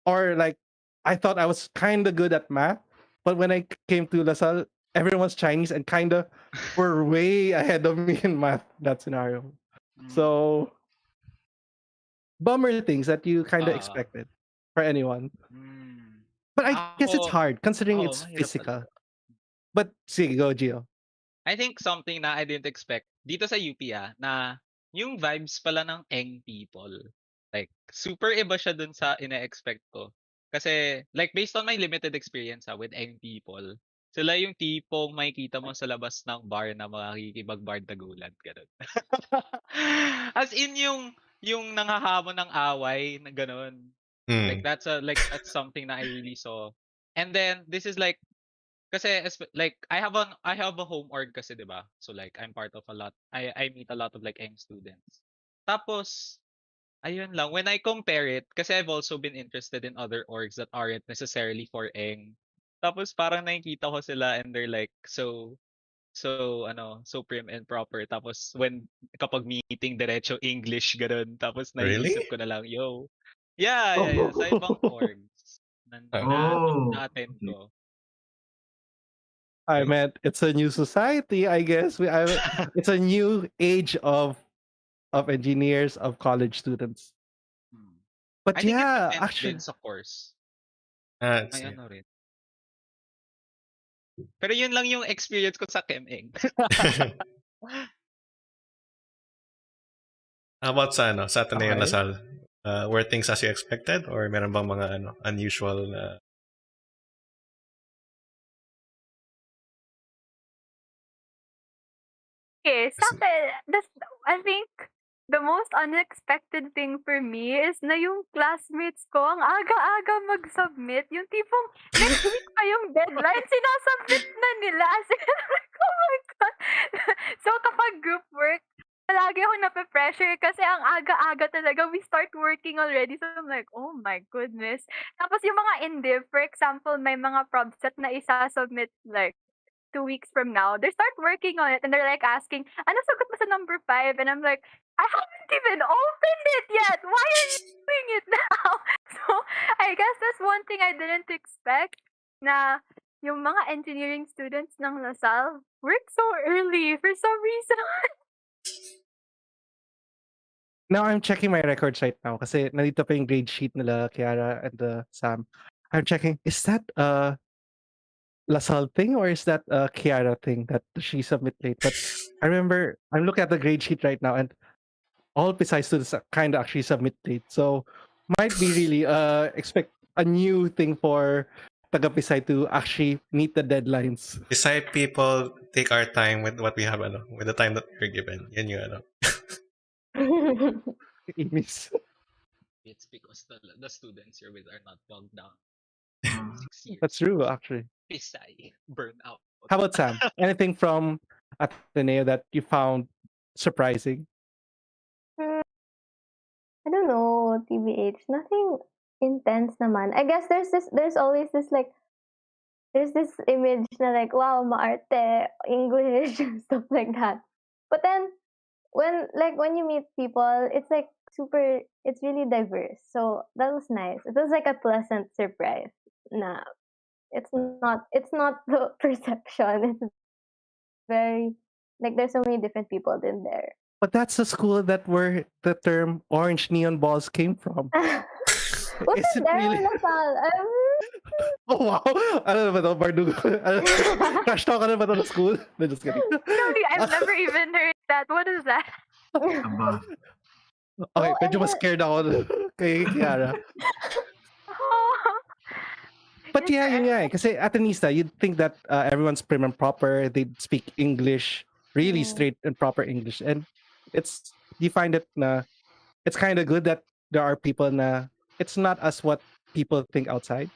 Or like, I thought I was kind of good at math, but when I came to LaSalle, everyone's Chinese and kind of were way ahead of me in math, that scenario. So, bummer things that you kind of Ah. expected for anyone. Hmm. But I guess it's Ako, hard considering oo, it's mahirap physical. talaga. But sige, go Gio. I think something na I didn't expect dito sa UP na yung vibes pala ng Eng people. Like, super iba siya dun sa ina-expect ko. Kasi, like, based on my limited experience with Eng people, sila yung tipong makikita mo sa labas ng bar na makikipag-bardagulan. Ganun. As in yung nanghahamon ng away na ganun. Like, that's something na I really saw. And then, this is like, kasi like I have a home org kasi 'di ba? So like I'm part of a lot I meet a lot of like Eng students. Tapos ayun lang when I compare it kasi I've also been interested in other orgs that aren't necessarily for Eng. Tapos parang nakikita ko sila and they're like so prim and proper. Tapos kapag meeting diretso English ganun. Tapos Really? naiisip ko na lang, yo. Yeah. Sa ibang orgs Oh. na-attend Okay. ko. I meant it's a new society, I guess. It's a new age of engineers, of college students. But I think it yeah, depends din actually, sa course. That's May it. ano rin. Pero yun lang yung experience ko sa ChemEng. How about sa Ateneo okay. Lasal? Were things as you expected or meron bang mga unusual na Okay, sa akin, I think the most unexpected thing for me is na yung classmates ko, ang aga-aga mag-submit. Yung tipong next week pa yung deadline, sinasubmit na nila. As in, like, oh my God. So kapag group work, palagi ako nape-pressure kasi ang aga-aga talaga. We start working already. So I'm like, oh my goodness. Tapos yung mga indiv, for example, may mga prob set na isa-submit like 2 weeks from now, they start working on it and they're like asking, ano sagot mo sa number 5? And I'm like, I haven't even opened it yet. Why are you doing it now? So, I guess that's one thing I didn't expect na yung mga engineering students ng LaSalle work so early for some reason. Now I'm checking my records right now kasi nandito pa yung grade sheet nila, Kiara and Sam. I'm checking, is that LaSalle thing or is that a Kiara thing that she submit late? But I remember I'm looking at the grade sheet right now and all Pisay students kind of actually submit late. So might be really expect a new thing for taga Pisay to actually meet the deadlines. Beside people take our time with what we have with the time that we're given. Yun yung Inis. It's because the students you're with are not bogged down. 6 years. That's true, actually. Pisay. Burnout. How about Sam? Anything from Ateneo that you found surprising? I don't know, TBH. Nothing intense naman. I guess there's always this like there's this image na like, wow, maarte, English, stuff like that. But then when you meet people, it's like it's really diverse. So that was nice. It was like a pleasant surprise. Nah, it's not the perception. It's very like there's so many different people in there. But that's the school that where the term orange neon balls came from. Was Is it it there really? in Lasal? Oh wow! Ano na ba to? Bardugo? Crash talk ka na ba to na school? No, just kidding. Really, I've never even heard that. What is that? Aba. Okay, Oh, medyo and mas scared ako kay Kiara. But Yes, yeah, sir. yun nga eh. Kasi Atenista, you'd think that everyone's prim and proper. They'd speak English, really straight and proper English. And you find it na, it's kind of good that there are people na, it's not as what people think outside.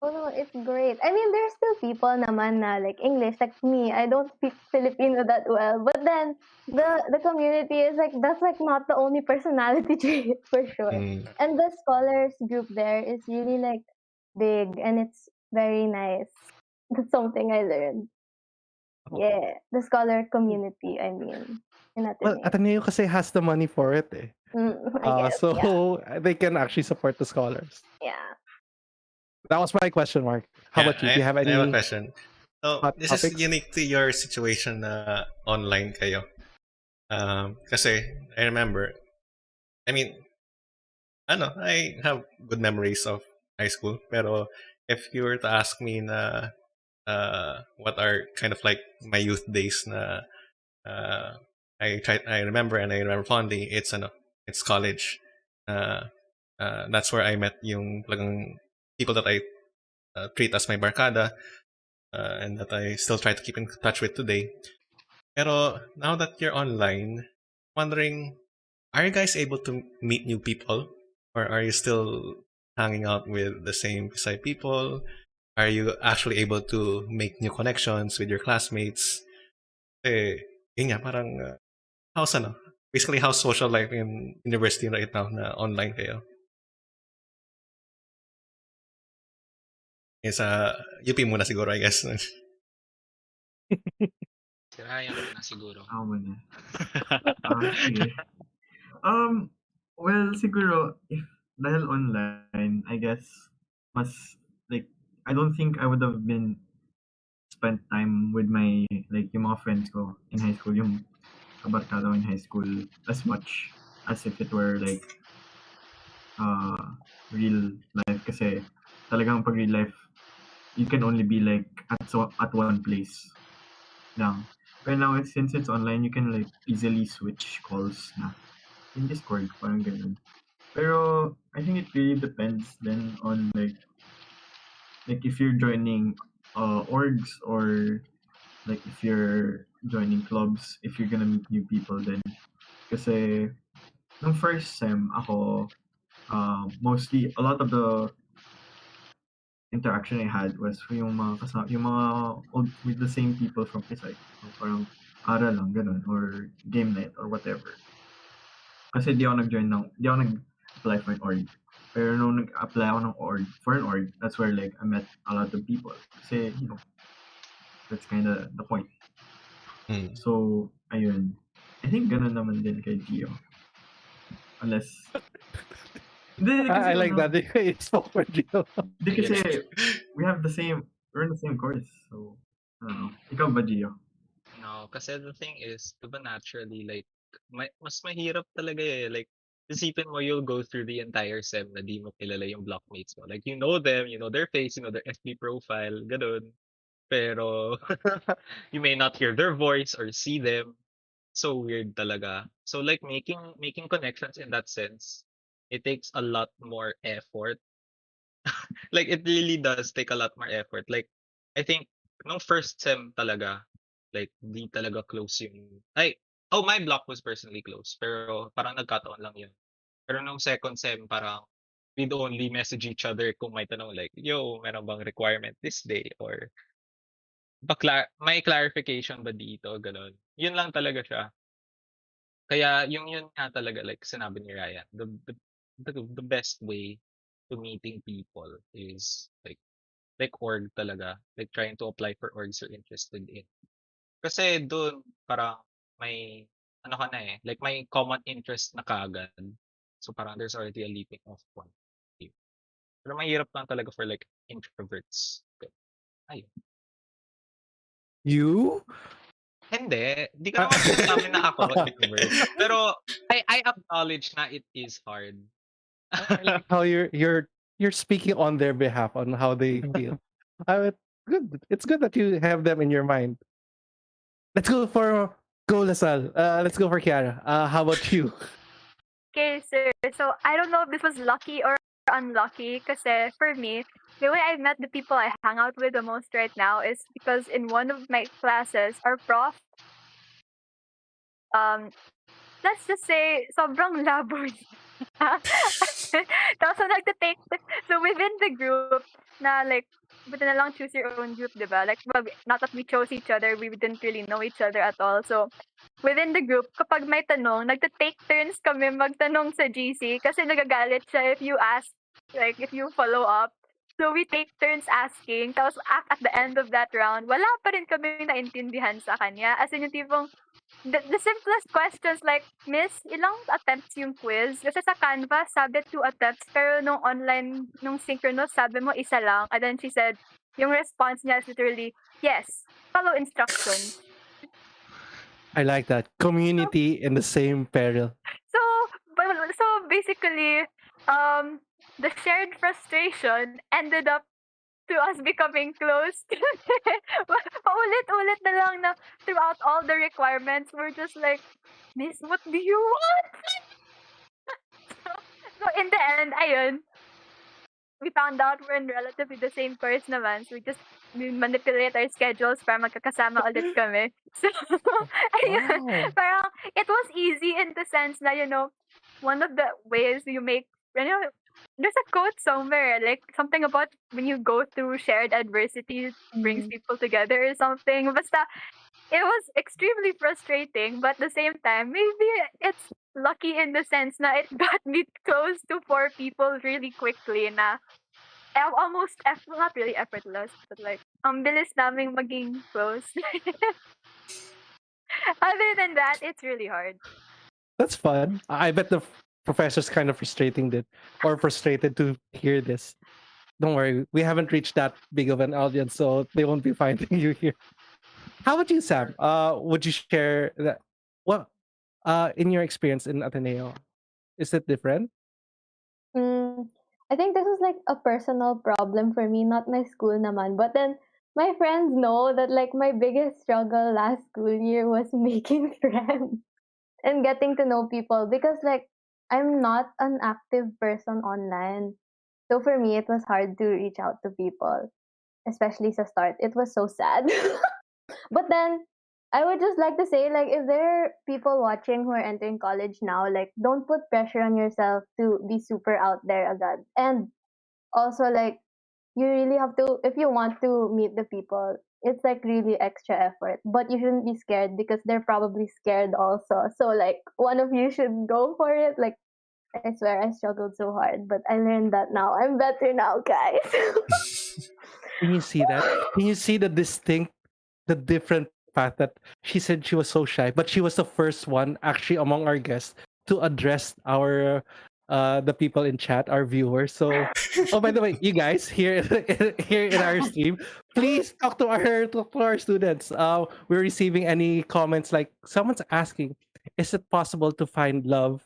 Oh no, it's great. I mean, there's still people naman na like English, like me. I don't speak Filipino that well, but then the community is like that's like not the only personality trait for sure. And the scholars group there is really like big and it's very nice. That's something I learned. Yeah, the scholar community. I mean, in Well, Ateneo. Ateneo kasi has the money for it eh. I guess. Yeah. So they can actually support the scholars. Yeah. That was my question, Mark. How Yeah, about you? Do you have I have a any question. So, hot this is topics? unique to your situation na online kayo. Kasi, I remember, I mean, I have good memories of high school. Pero, if you were to ask me na what are kind of like my youth days na I remember and I remember fondly, it's college. That's where I met yung talagang people that I treat as my barkada, and that I still try to keep in touch with today. Pero now that you're online, wondering, are you guys able to meet new people? Or are you still hanging out with the same Pisay people? Are you actually able to make new connections with your classmates? Eh, yun nga, parang, how's basically how's social life in university right now na online kayo? Sa UP muna siguro, I guess. Si Ryan na siguro. Ako muna. Sige. Well, siguro, if dahil online, I guess, mas, like, I don't think I would have been spent time with my, like, yung mga friends ko in high school, yung kabarkada ko in high school, as much as if it were, like, real life. Kasi, talagang pag real life, you can only be, like, at one place lang. But now, since it's online, you can, like, easily switch calls na. In Discord, parang ganun. Pero I think it really depends then on like if you're joining orgs or like if you're joining clubs, if you're gonna meet new people then. Kasi nung first sem ako, mostly a lot of the interaction I had was yung mga with the same people from Pisay. So, parang aral lang ganun or game night or whatever. Kasi di ako nag-apply for an org. Pero nung nag-apply ako for an org, that's where like I met a lot of people. Kasi, that's kind of the point. So, ayun. I think ganun naman din kay Gio. Unless... I like that. It's spoke for Gio. Kasi we're in the same course. So, I don't know. Ikaw ba, Gio? No, kasi the thing is, diba naturally, like, mas mahirap talaga eh. Like, isipin mo, you'll go through the entire sem na di mo kilala yung blockmates mo. Like, you know them, you know their face, you know their FB profile, ganun. Pero, you may not hear their voice or see them. So weird talaga. So, like, making connections in that sense, it takes a lot more effort. Like, it really does take a lot more effort. Like, I think, nung first sem talaga, like, di talaga close yung... my block was personally close. Pero parang nagkataon lang yun. Pero nung second sem, parang we'd only message each other kung may tanong like, yo, meron bang requirement this day? Or, may clarification ba dito? Ganon. Yun lang talaga siya. Kaya yun nga talaga, like sinabi ni Ryan, the best way to meeting people is like org talaga. Like trying to apply for orgs you're interested in. Kasi doon parang may ka na eh, like may common interest na kaagad. So parang there's already a leaping off point. Pero mahirap lang talaga for like introverts. Ayun. You? Hindi. Di ko naman sinasabi na ako introvert. Pero I acknowledge na it is hard. Like how you're speaking on their behalf on how they feel. Good. It's good that you have them in your mind. Let's go for Lasal. Let's go for Kiara. How about you? Okay, sir. So I don't know if this was lucky or unlucky kasi for me, the way I met the people I hang out with the most right now is because in one of my classes, our prof, let's just say, sobrang labo niya. So within a group na like, buti na lang choose your own group, diba? Like, well, not that we chose each other, we didn't really know each other at all. So, within the group, kapag may tanong, nagta-take turns kami magtanong sa GC kasi nagagalit siya if you ask, like, if you follow up. So, we take turns asking. Tapos, at the end of that round, wala pa rin kami naintindihan sa kanya. As in, yung tipong, the simplest questions like, Miss, ilang attempts yung quiz? Kasi sa Canva, sabi 2 attempts, pero nung online, nung synchronous, sabi mo isa lang. And then she said, yung response niya is literally, yes, follow instructions. I like that. Community in the same peril. So, so basically, the shared frustration ended up to us becoming close. Paulit-ulit na lang na throughout all the requirements, we're just like, Miss, what do you want? so in the end, ayun, we found out we're in relatively the same course naman. So we manipulate our schedules para magkakasama ulit kami. So, ayun, Wow. parang it was easy in the sense na, one of the ways you make, there's a quote somewhere, like something about when you go through shared adversity, brings people together or something. Basta, it was extremely frustrating, but at the same time, maybe it's lucky in the sense na it got me close to 4 people really quickly na almost, not really effortless, but like, bilis naming maging close. Other than that, it's really hard. That's fun. I bet the professor's kind of frustrated to hear this. Don't worry, we haven't reached that big of an audience, so they won't be finding you here. How about you, Sam? Would you share that? Well, in your experience in Ateneo, is it different? I think this is like a personal problem for me, not my school naman. But then my friends know that like my biggest struggle last school year was making friends and getting to know people because like I'm not an active person online. So for me, it was hard to reach out to people, especially sa start. It was so sad. But then I would just like to say, like, if there are people watching who are entering college now, like, don't put pressure on yourself to be super out there agad. And also, like, you really have to, if you want to meet the people, it's like really extra effort. But you shouldn't be scared because they're probably scared also. So, like, one of you should go for it. Like, I swear I struggled so hard, but I learned that now. I'm better now, guys. Can you see that? Can you see the different path that she said she was so shy, but she was the first one actually among our guests to address our the people in chat, our viewers. So, oh, by the way, you guys here here in our stream, please talk to our students. We're receiving any comments like someone's asking, is it possible to find love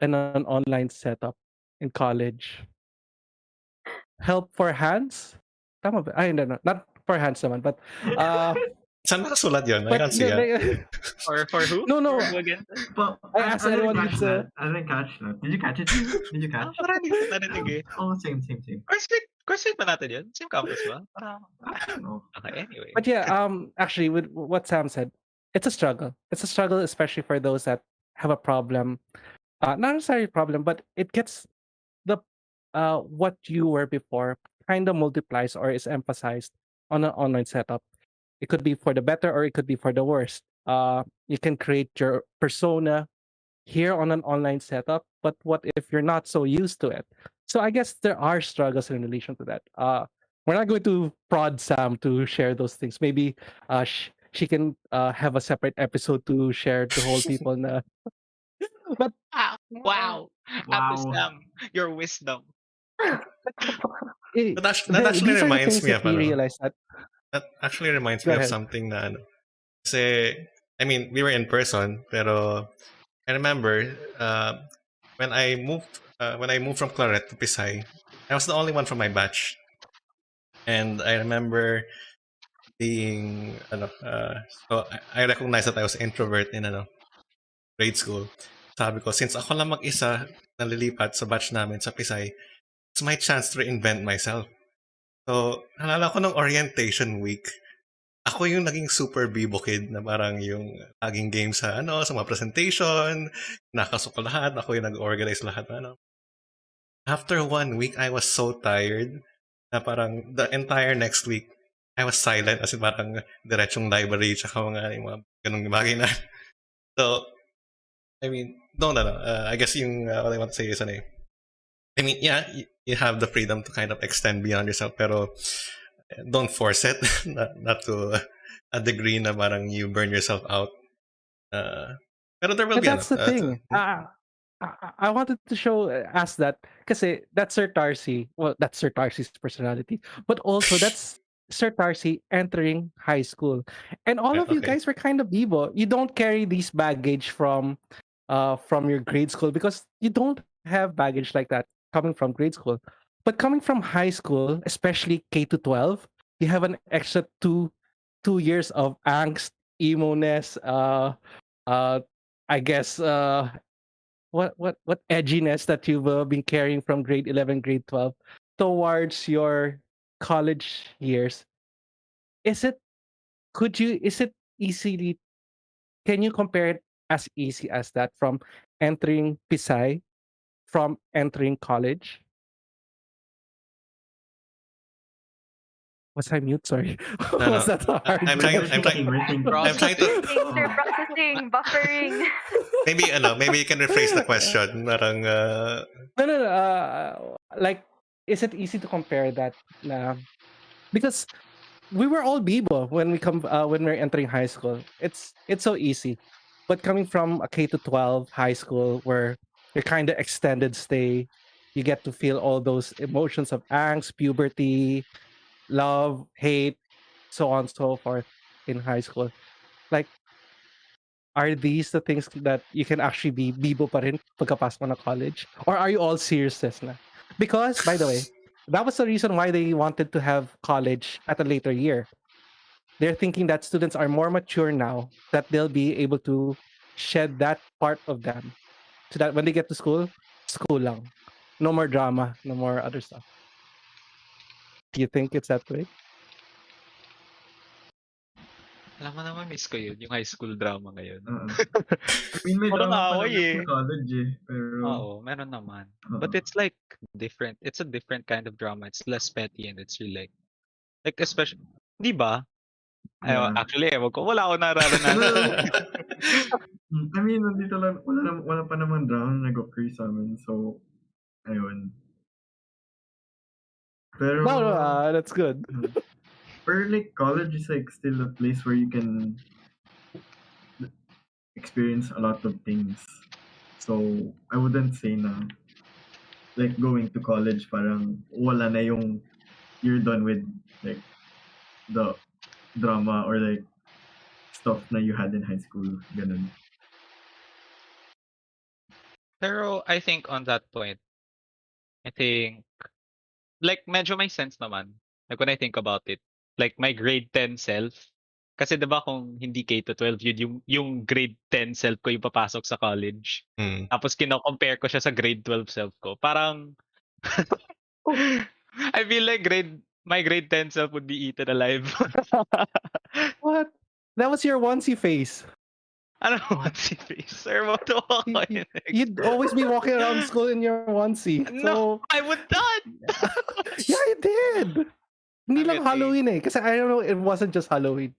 in an online setup in college? Help for hands? Tama ba? Ay, no, not for hands naman, but Saan nakasulat yun? I but can't see it. For who? No, no. For who again? But I asked anyone who's I didn't catch that. Did you catch it? Did you catch? Parang hindi ko narinig eh. Oh, same. Course mate ba natin yun? Same campus ba? Parang, I don't know. okay, anyway. But yeah, actually, with what Sam said, it's a struggle. It's a struggle, especially for those that have a problem. Not necessarily a problem, but it gets the what you were before kind of multiplies or is emphasized on an online setup. It could be for the better or it could be for the worst. You can create your persona here on an online setup, but what if you're not so used to it? So I guess there are struggles in relation to that. We're not going to prod Sam to share those things. Maybe she can have a separate episode to share the whole people. But Wow. Ate Sam, your wisdom. That actually these are the reminds things me that of we ano, realize that. that actually reminds Go me of ahead. something na ano. Kasi, I mean, we were in person, pero I remember when I moved from Claret to Pisay, I was the only one from my batch. And I remember being so I recognized that I was an introvert in grade school. Sabi ko, since ako lang mag-isa nalilipat sa batch namin sa Pisay, it's my chance to reinvent myself. So, nalala ko ng orientation week, ako yung naging super bibo kid na parang yung laging game sa sa mga presentation, nakasok lahat, ako yung nag-organize lahat after 1 week, I was so tired na parang the entire next week, I was silent as in parang diretsong library tsaka yung mga ganung bagay na. So, I mean, no. I guess what I want to say is, I mean, yeah, you have the freedom to kind of extend beyond yourself, pero don't force it. not to a degree na parang you burn yourself out. Pero there will But be that's the thing. I wanted to ask that because that's Sir Tarcy. Well, that's Sir Tarcy's personality, but also that's Sir Tarcy entering high school, and all Yeah, of you okay. guys were kind of Bibo. You don't carry these baggage from your grade school because you don't have baggage like that coming from grade school. But coming from high school, especially K to 12, you have an extra two years of angst, emo-ness, uh, I guess what edginess that you've been carrying from grade 11, grade 12 towards your college years. Is it is it easily can you compare it as easy as that from entering Pisay, from entering college? Was I mute? Sorry. No. Was that a hard I'm trying. We're I'm trying. thinking, we're thinking. I'm trying to. Processing, sir, processing, buffering. Maybe you can rephrase the question. Parang, No. Like, is it easy to compare that? Because we were all Bibo when we're entering high school. It's so easy, but coming from a K to 12 high school where you're kind of extended stay, you get to feel all those emotions of angst, puberty, love, hate, so on and so forth in high school. Like, are these the things that you can actually be Bibo pa rin pagkapasok mo na college? Or are you all serious na? Because, by the way, that was the reason why they wanted to have college at a later year. They're thinking that students are more mature now, that they'll be able to shed that part of them. So that when they get to school, school lang. No more drama, no more other stuff. Do you think it's that way? Alam mo naman, miss ko yun, yung high school drama ngayon. I mean, may Parang drama pa away naman sa eh. college eh. Pero, Oo, meron naman. But it's like different. It's a different kind of drama. It's less petty and it's really like especially, di ba? yeah. Actually, ewan ko. Wala akong nararanasan. I mean, nandito lang, wala pa naman drama nag-occur sa amin. So, ayun. Pero, No, that's good. But like college is like still a place where you can experience a lot of things. So I wouldn't say na like going to college parang wala na yung you're done with like the drama or like stuff na you had in high school. Ganun. Pero I think on that point, I think like medyo may sense naman. Like when I think about it, like my grade 10 self, kasi 'di ba kung hindi K to 12 yun yung grade 10 self ko yung papasok sa college. Tapos kino-compare ko siya sa grade 12 self ko. Parang I feel like my grade 10 self would be eaten alive. What? That was your onesie face. Ano onesie face? Sir, matuwa ko You'd always be walking around school in your onesie. No, I would not! Yeah, you did! Hindi lang Halloween eh. Kasi I don't know, it wasn't just Halloween.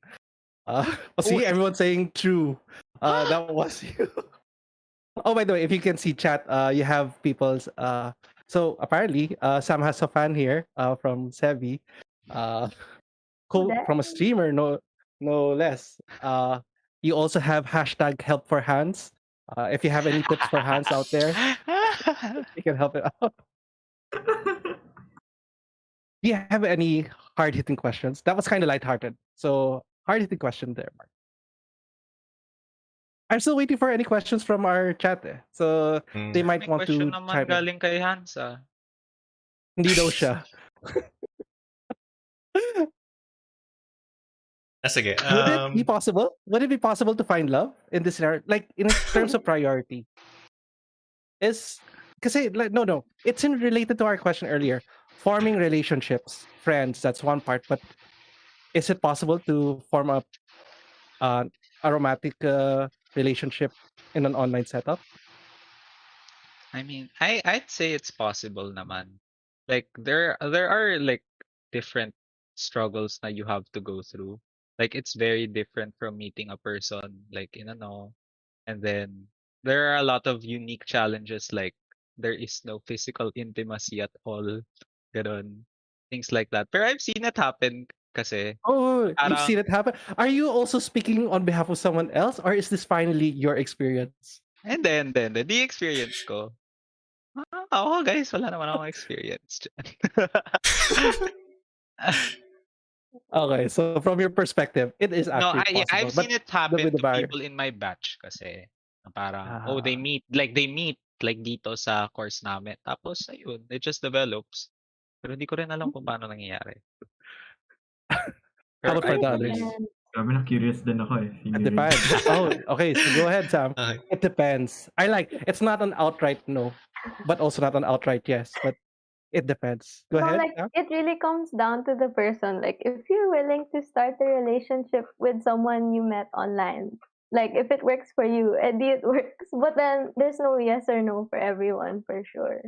See, everyone's saying true. That was you. Oh, by the way, if you can see chat, you have people's... so apparently, Sam has a fan here from Sevi. From a streamer, no less. You also have hashtag help for hands. If you have any tips for hands out there, you can help it out. Do you have any hard-hitting questions? That was kind of lighthearted. So hard-hitting question there, Mark. I'm still waiting for any questions from our chat. So they might May want question to naman chime in. galing kay Hansa. Hindi daw siya. Sige. Would it be possible? Would it be possible to find love in this scenario? Like in terms of priority? Kasi like no. It's related to our question earlier. Forming relationships, friends, that's one part. But is it possible to form a romantic relationship in an online setup? I mean, I'd say it's possible naman. Like there are like different struggles that you have to go through. Like it's very different from meeting a person like in ano, and then there are a lot of unique challenges like there is no physical intimacy at all. Ganon. Things like that. Pero I've seen it happen kasi Oh, you've parang seen it happen. Are you also speaking on behalf of someone else, or is this finally your experience? and then the experience ko. Oo guys, wala naman akong experience diyan. Okay, so from your perspective, it is No, actually yeah, possible, I've seen but it happen with the to barrier. people in my batch kasi na parang Ah, they meet like dito sa course namin. Tapos ayun, it just develops. Pero hindi ko rin alam kung paano nangyayari. how Pero about I for I the think it others? believe. depends. Sabi na curious din ako eh. Sino It yun? depends. Oh, okay. So go ahead, Sam. Okay. It depends. I like it's not an outright no, but also not an outright yes. But it depends. Go No, ahead, like Sam. it really comes down to the person. Like if you're willing to start a relationship with someone you met online, like if it works for you, it works. But then there's no yes or no for everyone for sure.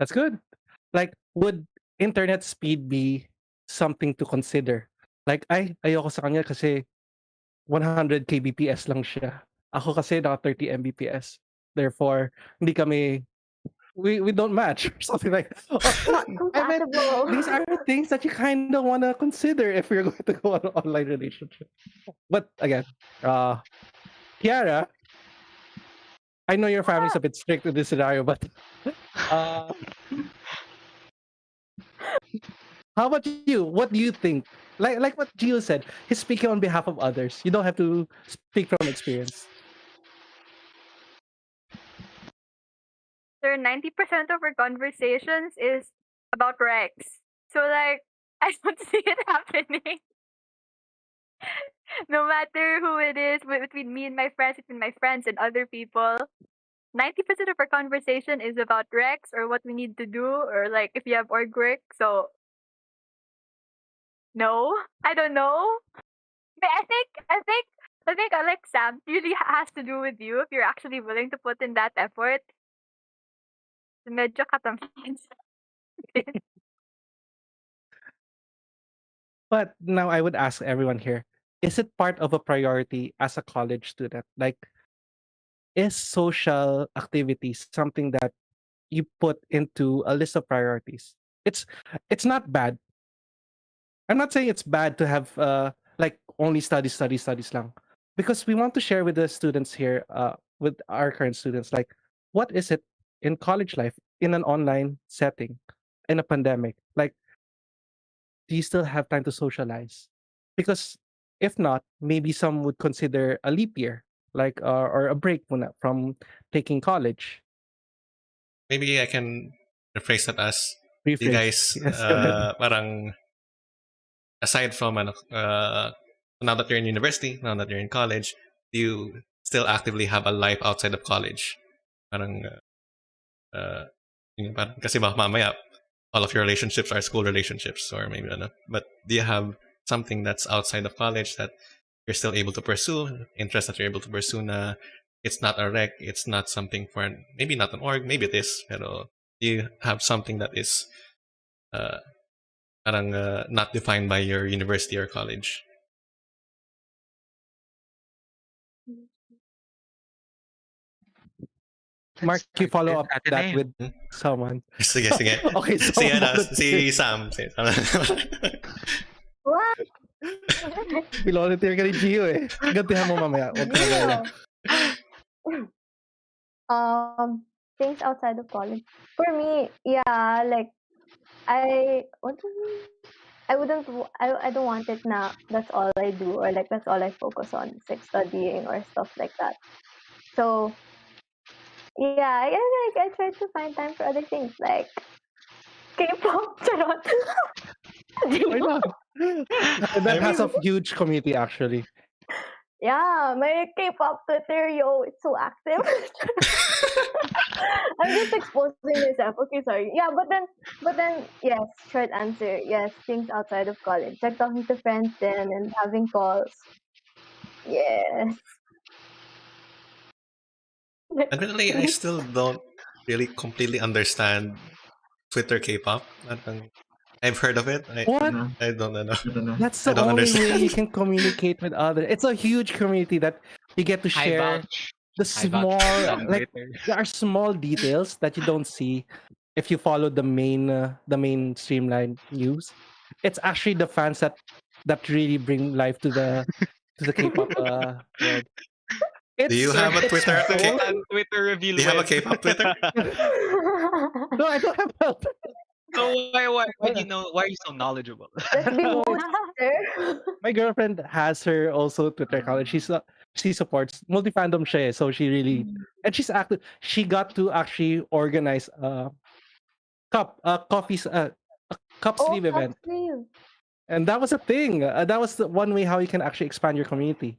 That's good. Like, would internet speed be something to consider? Like, ayoko sa kanya kasi 100 kbps lang siya. Ako kasi naka 30 mbps. Therefore, hindi kami we don't match or something like that. Not I mean, compatible. these are things that you kind of want to consider if you're going to go on an online relationship. But again, Kiara, I know your family's a bit strict in this scenario, but uh, how about you? What do you think? Like what Gio said, he's speaking on behalf of others. You don't have to speak from experience. There 90% of our conversations is about Rex. So like I don't see it happening. No matter who it is, between me and my friends, between my friends and other people, 90% of our conversation is about Rex or what we need to do or like if you have org work. So no, I don't know. But I think like Sam really has to do with you if you're actually willing to put in that effort. Medyo katampian sa akin. But now I would ask everyone here, is it part of a priority as a college student? Like, is social activities something that you put into a list of priorities? It's it's not bad. I'm not saying it's bad to have like only studies lang. Because we want to share with the students here, with our current students, like what is it in college life in an online setting in a pandemic? Like, do you still have time to socialize? Because if not, maybe some would consider a leap year, like or a break muna from taking college. Maybe I can rephrase that as you Rephrase. guys Yes, go ahead. parang aside from now that you're in university, now that you're in college, do you still actively have a life outside of college? Parang parang kasi mamaya all of your relationships are school relationships or maybe ano. But do you have something that's outside of college that you're still able to pursue, interest that you're able to pursue na it's not a rec, it's not something for maybe not an org, maybe it is, pero do you have something that is uh, parang not defined by your university or college? Mark, you Start follow with up that Ateneo. with someone. Sige, sige. Okay, Si, someone volunteer. si Sam. What? Volunteer ka ni Gio eh. Gantihan mo mamaya. Huwag ka mag-alala. Things outside of college. For me, yeah, like I what do you mean? I don't want it now. That's all I do or like that's all I focus on, it's like studying or stuff like that. So yeah, I try to find time for other things like K-pop. Charot. Why not? That has a huge community actually. Yeah, my K-pop Twitter, yo, it's so active. I'm just exposing myself. Okay, sorry. Yeah, but then, yes, short answer, yes, things outside of college, like talking to friends then and having calls. Yes. Admittedly, I still don't really completely understand Twitter K-pop. I've heard of it. What? I don't know. Ito na. That's I the don't only way you understand. can communicate with others. It's a huge community that you get to I share vouch. the I vouch for small, Stan like Twitter. there are small details that you don't see if you follow the main streamline news. It's actually the fans that really bring life to the K-pop world. Do you have a It's Twitter? So Okay. both. Stan Twitter Do reveal you have a when. K-pop Twitter? No, I don't have help. So why do Uh, you know, why are you so knowledgeable? Let's be no, more it's sister. my girlfriend has her also Twitter account. And she supports multi fandom siya, so she really and she's active. She got to actually organize a cup Oh, sleeve cup event, sleeve. and that was a thing. That was the one way how you can actually expand your community.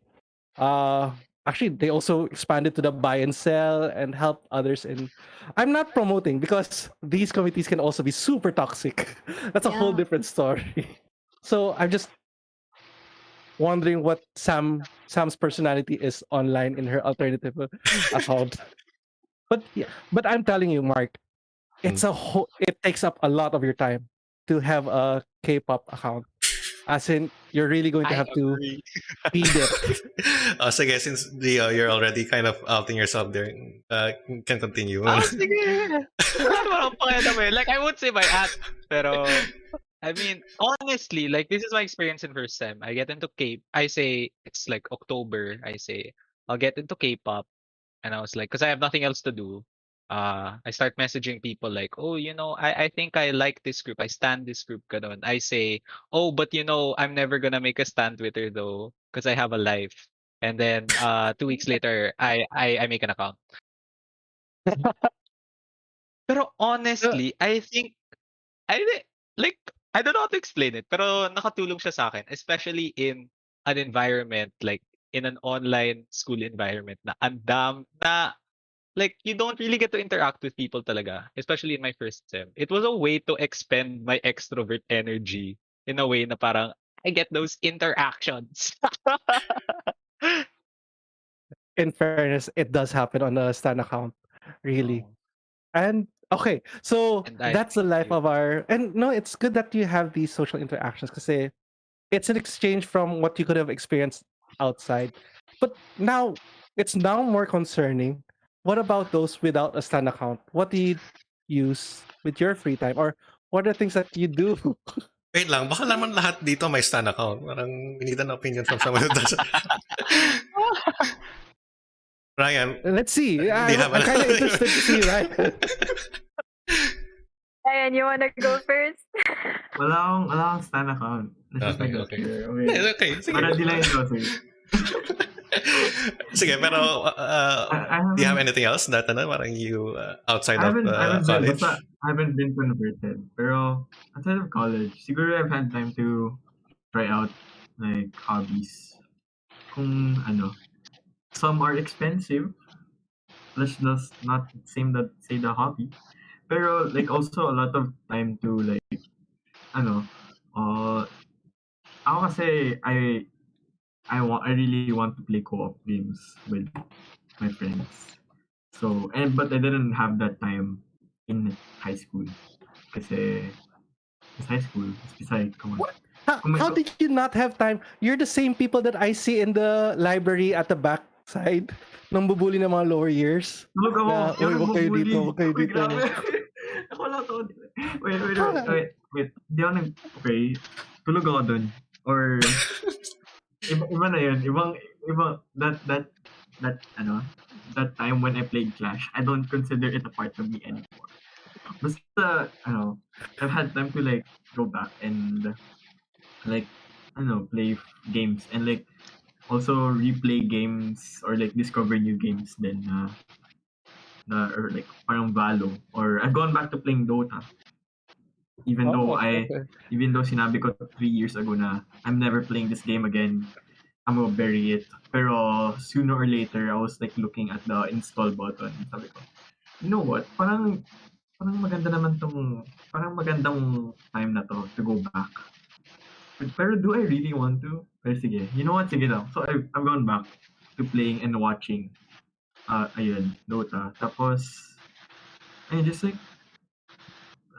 Uh, Actually, they also expanded to the buy and sell and help others. And I'm not promoting because these committees can also be super toxic. That's a whole Yeah. different story. So I'm just wondering what Sam's personality is online in her alternative account. But yeah, but I'm telling you, Mark, Hmm. it takes up a lot of your time to have a K-pop account. As in, you're really going to I have to agree. feed it. Sige, since you're already kind of outing yourself there, can continue. Oh, sige. Wala naman akong pakialam eh. Like, I would say my aunt, pero, I mean, honestly, like, this is my experience in first sem. I get into I say, it's like October, I say, I'll get into K-pop, and I was like, because I have nothing else to do, I start messaging people like, oh, I think I like this group, I stand this group, ganun. I say, oh, but I'm never gonna make a stand Twitter though, because I have a life. And then 2 weeks later, I make an account. Pero Uh, honestly, I think I di- like I don't know how to explain it, pero nakatulong siya sa akin, especially in an environment like in an online school environment na andam na like you don't really get to interact with people talaga, especially in my first sem. It was a way to expend my extrovert energy in a way na parang I get those interactions. in fairness, it does happen on the Stan account, really. Oh, And okay, so and I that's the thank life you. of our. And no, it's good that you have these social interactions because it's an exchange from what you could have experienced outside. But now it's now more concerning. What about those without a Stan account? What do you use with your free time, or what are things that you do? Wait lang, baka naman lahat dito may Stan account. Parang we need an opinion from someone who does. Ryan, Let's see. do you have I'm kind of interested to see, right? Ayan, you wanna go first? Wala akong Stan account. Let's just Okay, make that okay. clear. Hindi, Okay. okay, sige. Para di lang ito, sige. Sige, pero I do you have haven't anything else that parang you outside I of haven't been college? basta I haven't been converted. Pero outside of college, siguro I've had time to try out like hobbies. Kung ano, some are expensive. Let's just not say the hobby. Pero like also a lot of time to like ano, uh, ako kasi I really want to play co-op games with my friends. So but I didn't have that time in high school kasi it's high school. It's beside, come on. What? How did you not have time? You're the same people that I see in the library at the back side nang bubuli ng mga lower years. Tulog ako. Na, Yung "Uy, wag kayo nagbubuli. dito, wag kayo Uy, dito." grabe. Ako lang to. How- Wait. Di ako okay. Tulog ako dun. Or, iba na yun. That time when I played Clash, I don't consider it a part of me anymore. Basta, I've had time to like go back and like, play games and like also replay games or like discover new games then or like parang Valo or I've gone back to playing Dota okay. even though sinabi ko 3 years ago na I'm never playing this game again. I'm gonna bury it. Pero sooner or later I was like looking at the install button. Sabi ko, you know what? Parang magandang time na to go back. Pero do I really want to? Pero sige, you know what? Sige lang. So I've gone back to playing and watching ayun, Dota. Tapos, ayun, just like,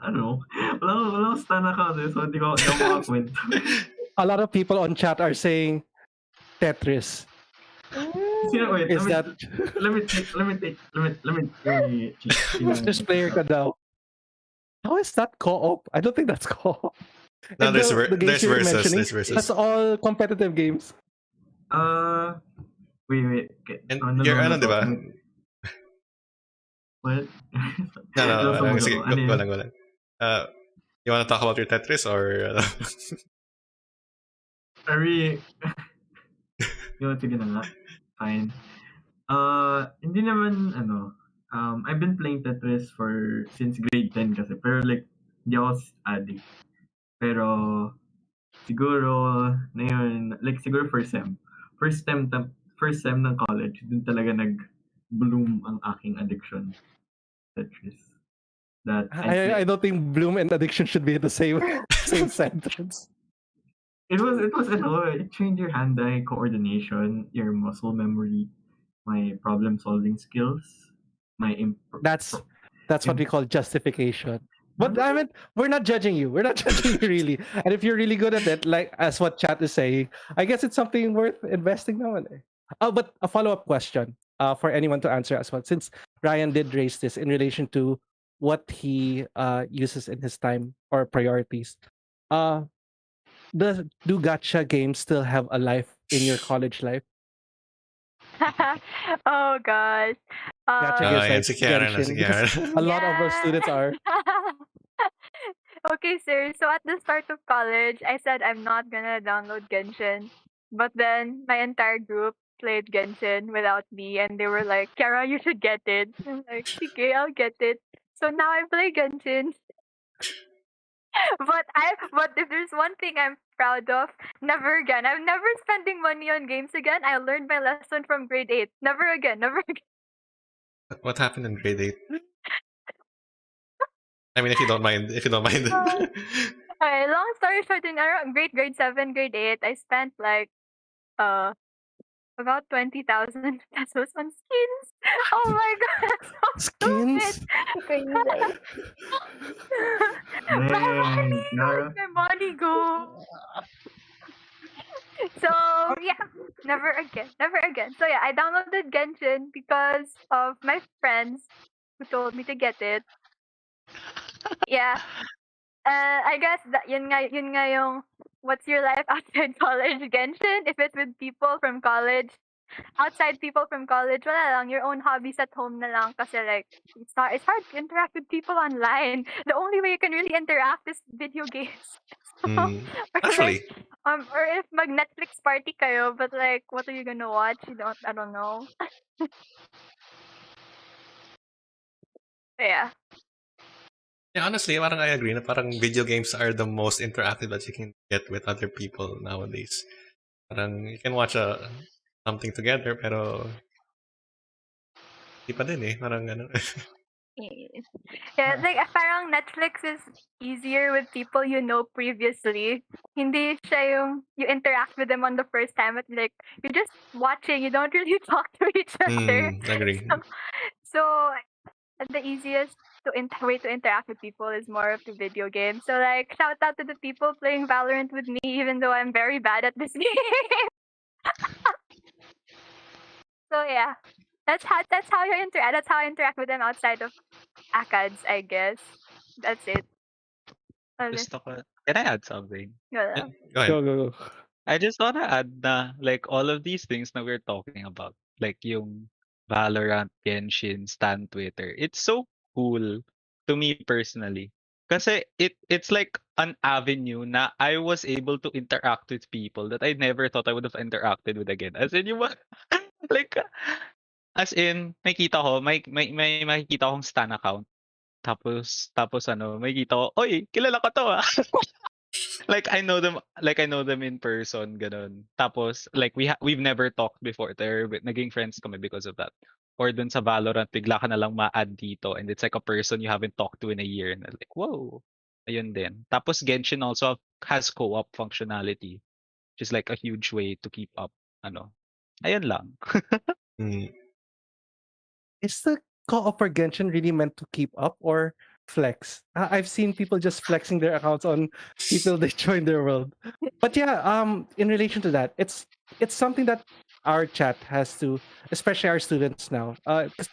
I don't know, wala akong stan account eh, so di ako makakwento. A lot of people on chat are saying Tetris. Wait, Is that let me check, Tetris player ka daw? How is that co-op? I don't think that's co-op. No, And the games there's you're versus. mentioning, There's versus. that's all competitive games. Wait. And you're Nanonood di ba? ako. What? No. Nasa mood Sige, ako. Ano go yun? lang. You want to talk about your Tetris or? Sige na nga. Fine. Hindi naman, I've been playing Tetris since grade 10 kasi. Pero like, hindi ako addict. Pero, siguro, na yun, like siguro first sem. First sem ng college, dun talaga nag-bloom ang aking addiction. Tetris. That I don't think bloom and addiction should be in the same sentence. It trained your hand-eye coordination, your muscle memory, my problem-solving skills, my That's what we call justification. But I mean, we're not judging you. We're not judging you really. And if you're really good at it, like as what chat is saying, I guess it's something worth investing now. Oh, but a follow-up question for anyone to answer as well, since Ryan did raise this in relation to what he uses in his time or priorities. Do gacha games still have a life in your college life? Oh gosh. Gacha games Yan, like si Kiara na, Genshin, because a lot of our students are. Okay, sir. So at the start of college, I said I'm not gonna download Genshin. But then my entire group played Genshin without me, and they were like, Kiara, you should get it. I'm like, okay, I'll get it. So now I play Genshin. But if there's one thing I'm proud of, never again. I'm never spending money on games again. I learned my lesson from grade 8. Never again, never again. What happened in grade 8? I mean, if you don't mind. Okay, long story short, in around grade 7, grade 8, I spent like about 20,000 pesos on skins. Oh my god, that's so Skins? stupid. Crazy. My money, Kiara. where'd my money go? So yeah, never again, never again. So yeah, I downloaded Genshin because of my friends who told me to get it. Yeah, I guess that yun nga yung what's your life outside college Genshin. If it's with people from college, outside people from college, wala lang, your own hobbies at home na lang kasi like it's hard to interact with people online. The only way you can really interact is video games. Or Actually, or if mag Netflix party kayo, but like what are you gonna watch? I don't know. Yeah. yeah, honestly, parang I agree na parang video games are the most interactive that you can get with other people nowadays. Parang you can watch something together, pero di pa din eh. Parang ano. Yeah, like parang Netflix is easier with people you know previously. Hindi siya yung you interact with them on the first time, but like you're just watching, you don't really talk to each other. Agree. So the easiest way to interact with people is more of the video game. So like shout out to the people playing Valorant with me, even though I'm very bad at this game. So yeah, that's how you interact. That's how I interact with them outside of ACADS, I guess. That's it. Can I add something? Wala. Go ahead. Go. I just wanna add na like all of these things that we're talking about, like yung Valorant, Genshin, Stan Twitter, it's so cool to me personally. Kasi it's like an avenue na I was able to interact with people that I never thought I would have interacted with again. As in yung like as in makita ko may makikita akong Stan account. Tapos ano, makikita ko, "Oy, kilala ko 'to, ah." Like I know them in person, ganun. Tapos like we've never talked before. Naging friends kami because of that. Or dun sa Valorant, bigla ka na lang ma-add dito and it's like a person you haven't talked to in a year and like, whoa. Ayun din. Tapos Genshin also has co-op functionality, which is like a huge way to keep up. Ano. Ayun lang. is the co-op for Genshin really meant to keep up or flex? I've seen people just flexing their accounts on people they join their world. But yeah, in relation to that, it's something that our chat has to, especially our students now,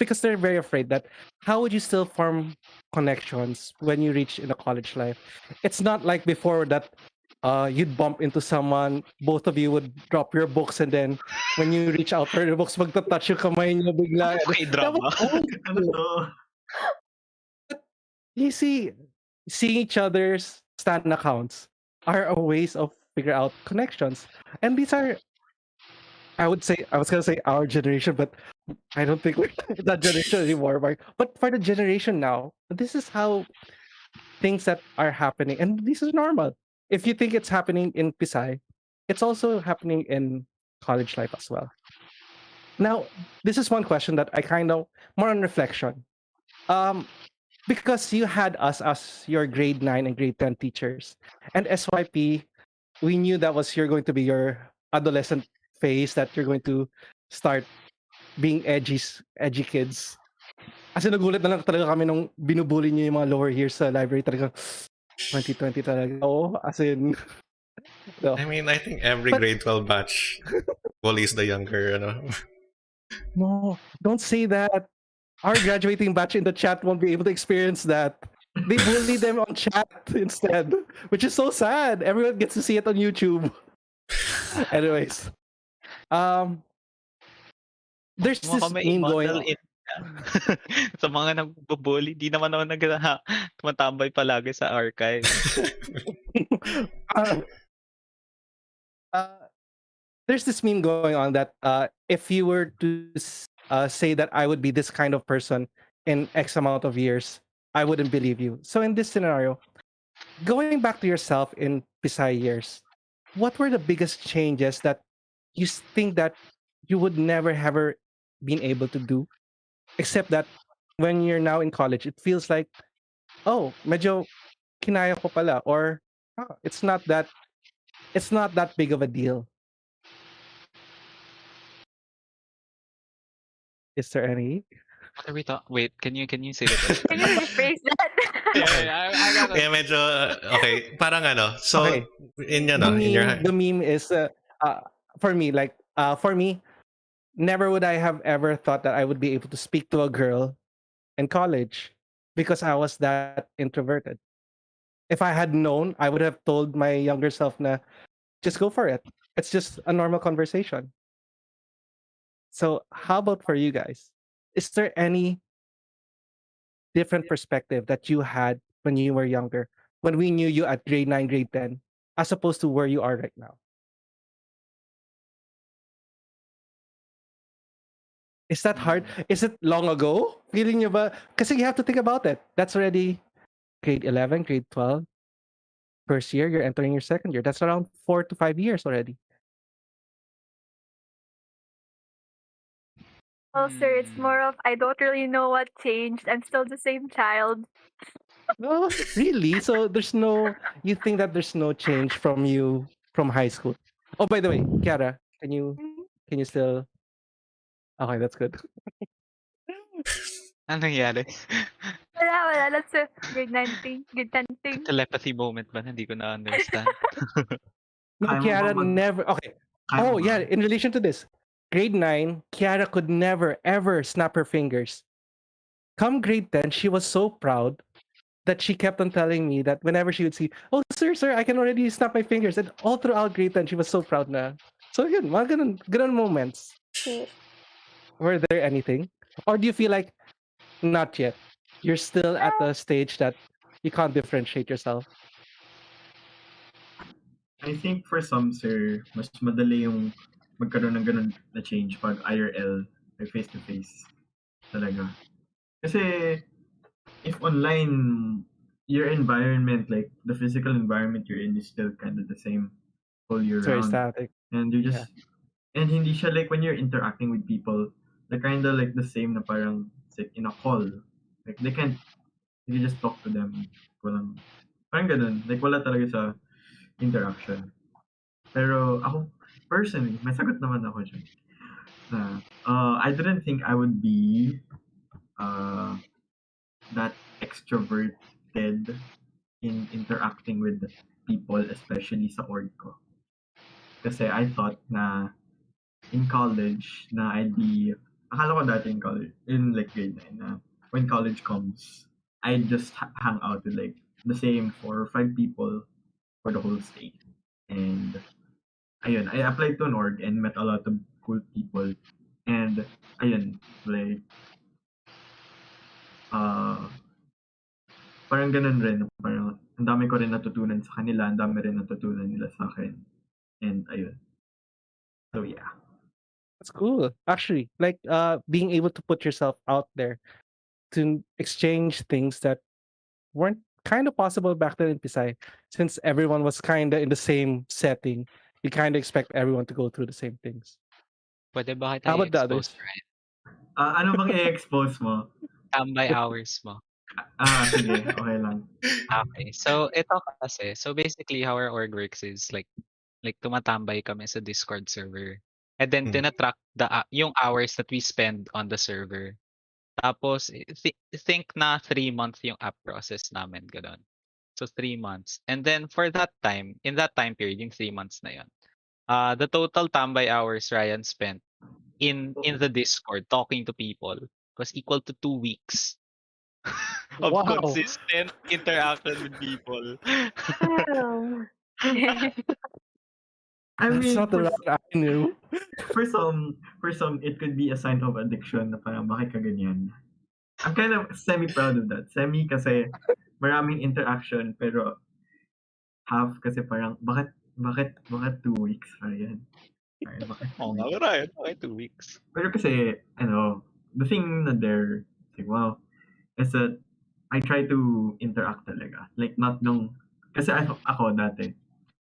because they're very afraid that how would you still form connections when you reach in a college life? It's not like before that you'd bump into someone, both of you would drop your books, and then when you reach out for your books, magta-touch yung kamay niyo bigla. Okay, That was drama. old Ano school. to? You see, seeing each other's stan accounts are a ways of figure out connections. And these are, I would say, I was gonna say our generation, but I don't think we're that generation anymore, Mark. But for the generation now, this is how things that are happening, and this is normal. If you think it's happening in Pisay, it's also happening in college life as well. Now, this is one question that I kind of more on reflection. Um, because you had us as your grade 9 and grade 10 teachers, and SYP, we knew that was you're going to be your adolescent phase that you're going to start being edgy kids. Kasi nagulat na lang talaga kami nung binubully niyo yung mga lower years sa library talaga. 2020 talaga. Oo, as in, no. I mean, I think every But- grade 12 batch bullies the younger, No, don't say that. Our graduating batch in the chat won't be able to experience that. They bully them on chat instead, which is so sad. Everyone gets to see it on YouTube. Anyways, there's this Mukhang may meme going model on. in sa mga nagbubully, di naman ako tumatambay palagi sa archive. uh, there's this meme going on that if you were to say that I would be this kind of person in X amount of years, I wouldn't believe you. So in this scenario, going back to yourself in Pisay years, what were the biggest changes that you think that you would never have ever been able to do, except that when you're now in college, it feels like, oh, medyo kinaya ko pala, or oh, it's not that big of a deal. Is there any? What are we talking? Wait, can you say that again? Can you rephrase that? I gotta... Yeah, medyo, okay, parang so, Okay. in The your... meme is for me, like for me, never would I have ever thought that I would be able to speak to a girl in college because I was that introverted. If I had known, I would have told my younger self na just go for it. It's just a normal conversation. So how about for you guys? Is there any different perspective that you had when you were younger, when we knew you at grade 9, grade 10, as opposed to where you are right now? Is that hard? Is it long ago? Feeling nyo ba? Kasi you have to think about it. That's already grade 11, grade 12. First year, you're entering your second year. That's around 4 to 5 years already. Well, sir, it's more of I don't really know what changed. I'm still the same child. No, really? So there's no, you think that there's no change from you from high school? Oh, by the way, Kiara, can you still, okay, that's good. Ano nangyari? Wala. That's a grade 9 thing, grade 10 thing. Telepathy moment ba? Hindi ko na-understand. No, Kaya mo Kiara ba mag- never, okay. Kaya mo Oh, ba? yeah, in relation to this, grade 9, Kiara could never, ever snap her fingers. Come grade 10, she was so proud that she kept on telling me that whenever she would see, oh, sir, I can already snap my fingers. And all throughout grade 10, she was so proud na. So yun, mga ganun moments. Cute. Were there anything? Or do you feel like, not yet? You're still at the stage that you can't differentiate yourself? I think for some, sir, mas madali yung magkaroon ng ganun na change pag IRL, like face-to-face talaga. Kasi if online, your environment, like the physical environment you're in is still kind of the same all year It's very round. static. And you just, and hindi siya like when you're interacting with people, they're kind of like the same na parang like in a call. Like they can't, you just talk to them. Walang, parang ganun. Like wala talaga sa interaction. Pero ako, personally, may sagot naman ako dyan. Na, I didn't think I would be that extroverted in interacting with people, especially sa org ko. Kasi I thought na in college na I'd be, akala ko dati in college, in like grade 9, na when college comes, I'd just hang out with like the same 4 or 5 people for the whole stay. And ayun, I applied to an org and met a lot of cool people. And ayun, like, parang ganun rin, parang ang dami ko rin natutunan sa kanila, ang dami rin natutunan nila sa akin. And ayun. So yeah. That's cool. Actually, like being able to put yourself out there to exchange things that weren't kind of possible back then in Pisay, since everyone was kind of in the same setting. You kind of expect everyone to go through the same things. Pwede ba kita How about the i-expose, others? Ryan? Ano bang i-expose mo? Tambay hours mo. Sige, okay lang. Okay. So, ito kasi. So, basically, how our org works is like tumatambay kami sa Discord server. And then, tinatrack yung hours that we spend on the server. Tapos, think na 3 months yung app process namin. Ganun. So, 3 months. And then, for that time, in that time period, yung 3 months na yun, the total tambay hours Ryan spent in the Discord talking to people was equal to 2 weeks of Wow, consistent interaction with people. Wow. I that's mean, not the route I knew. for some, it could be a sign of addiction na parang bakit ka ganyan. I'm kind of semi-proud of that. Semi kasi maraming interaction, pero half kasi parang bakit 2 weeks Ryan? Ryan, bakit 2 Oo nga, weeks? Ryan. Okay, 2 weeks. Pero kasi, the thing na there, like, wow, is that I try to interact talaga. Like, not nung, kasi ako dati,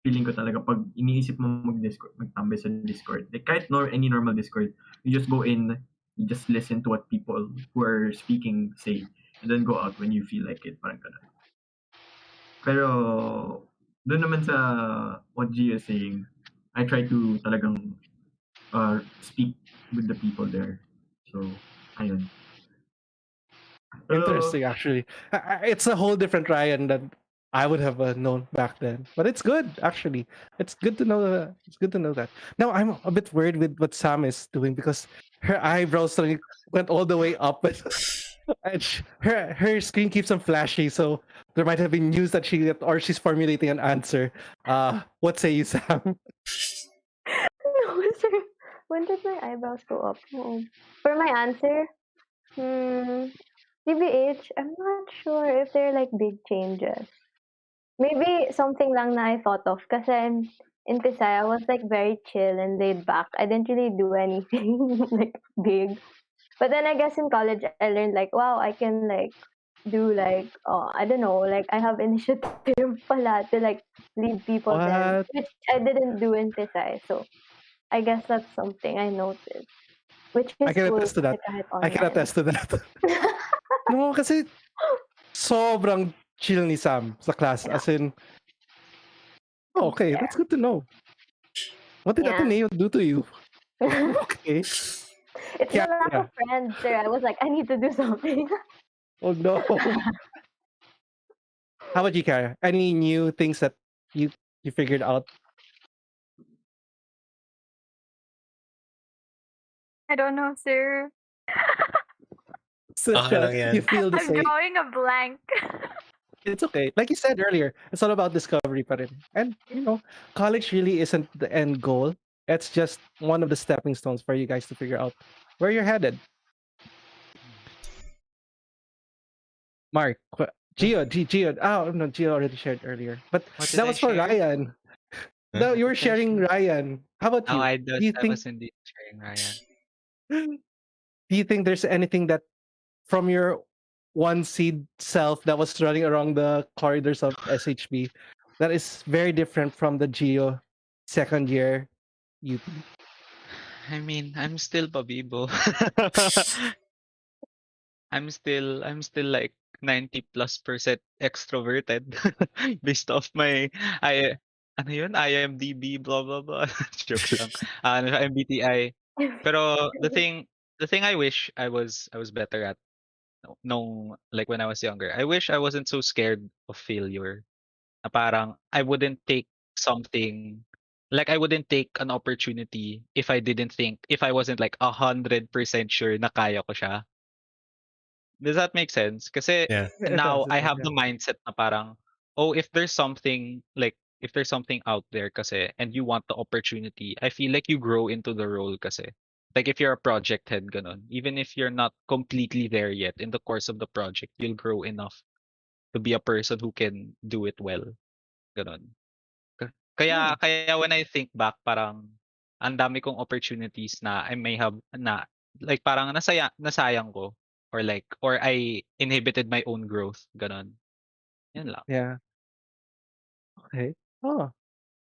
feeling ko talaga pag iniisip mo mag-Discord, magtambay sa Discord, like kahit any normal Discord, you just go in, you just listen to what people who are speaking say, and then go out when you feel like it, parang ganun. Pero, doon naman sa what Gio is saying, I try to talagang speak with the people there. So, ayun. Interesting, actually. It's a whole different Ryan than I would have known back then. But it's good, actually. It's good to know. It's good to know that. Now I'm a bit worried with what Sam is doing because her eyebrows suddenly went all the way up, and her screen keeps on flashing. So there might have been news that or she's formulating an answer. What say you, Sam? No, sir. When did my eyebrows go up? Oo. For my answer, TBH, I'm not sure if they're like big changes. Maybe something lang na I thought of kasi in Pisay, I was like very chill and laid back. I didn't really do anything like big. But then I guess in college, I learned like, wow, I can like do like, I don't know, like I have initiative pala to like lead people then, What? which I didn't do in Pisay. So I guess that's something I noticed, which I is can cool attest to kasi that. kahit I can online. attest to that. No, kasi sobrang chill ni Sam sa class. As in, oh, okay, Yeah. that's good to know. What did Yeah. Ateneo do to you? Okay. It's the lack of friends, sir. I was like, I need to do something. Oh no. How about you, Kara? Any new things that you figured out? I don't know, sir. Okay lang yan. You feel the I'm same. drawing a blank. It's okay. Like you said earlier, it's all about discovery pa rin. And college really isn't the end goal. It's just one of the stepping stones for you guys to figure out where you're headed. Mark, Gio. Oh no, Gio already shared earlier. But What did that I was for share? Ryan. No, you were What did I sharing share? Ryan. How about Oh, you? I Do you think was indeed sharing, Ryan. do you think there's anything that from your one seed self that was running around the corridors of SHB that is very different from the Geo second year UP? I mean, I'm still Pabibo. I'm still like 90+% extroverted based off my ano yun, IMDb blah blah blah. Joke lang. MBTI. Pero the thing I wish I was better at like when I was younger. I wish I wasn't so scared of failure. Na parang I wouldn't take something like I wouldn't take an opportunity if I wasn't like 100% sure na kaya ko siya. Does that make sense? Kasi Yeah. It now does. It I does. have the Yeah. mindset na parang, oh, if there's something out there kasi and you want the opportunity, I feel like you grow into the role kasi. Like if you're a project head, ganun. Even if you're not completely there yet, in the course of the project, you'll grow enough to be a person who can do it well. Ganun. Hmm. Kaya when I think back, parang ang dami kong opportunities na I may have na like parang nasayang ko or I inhibited my own growth, gano'n. Yun lang. Yeah. Okay. Oh,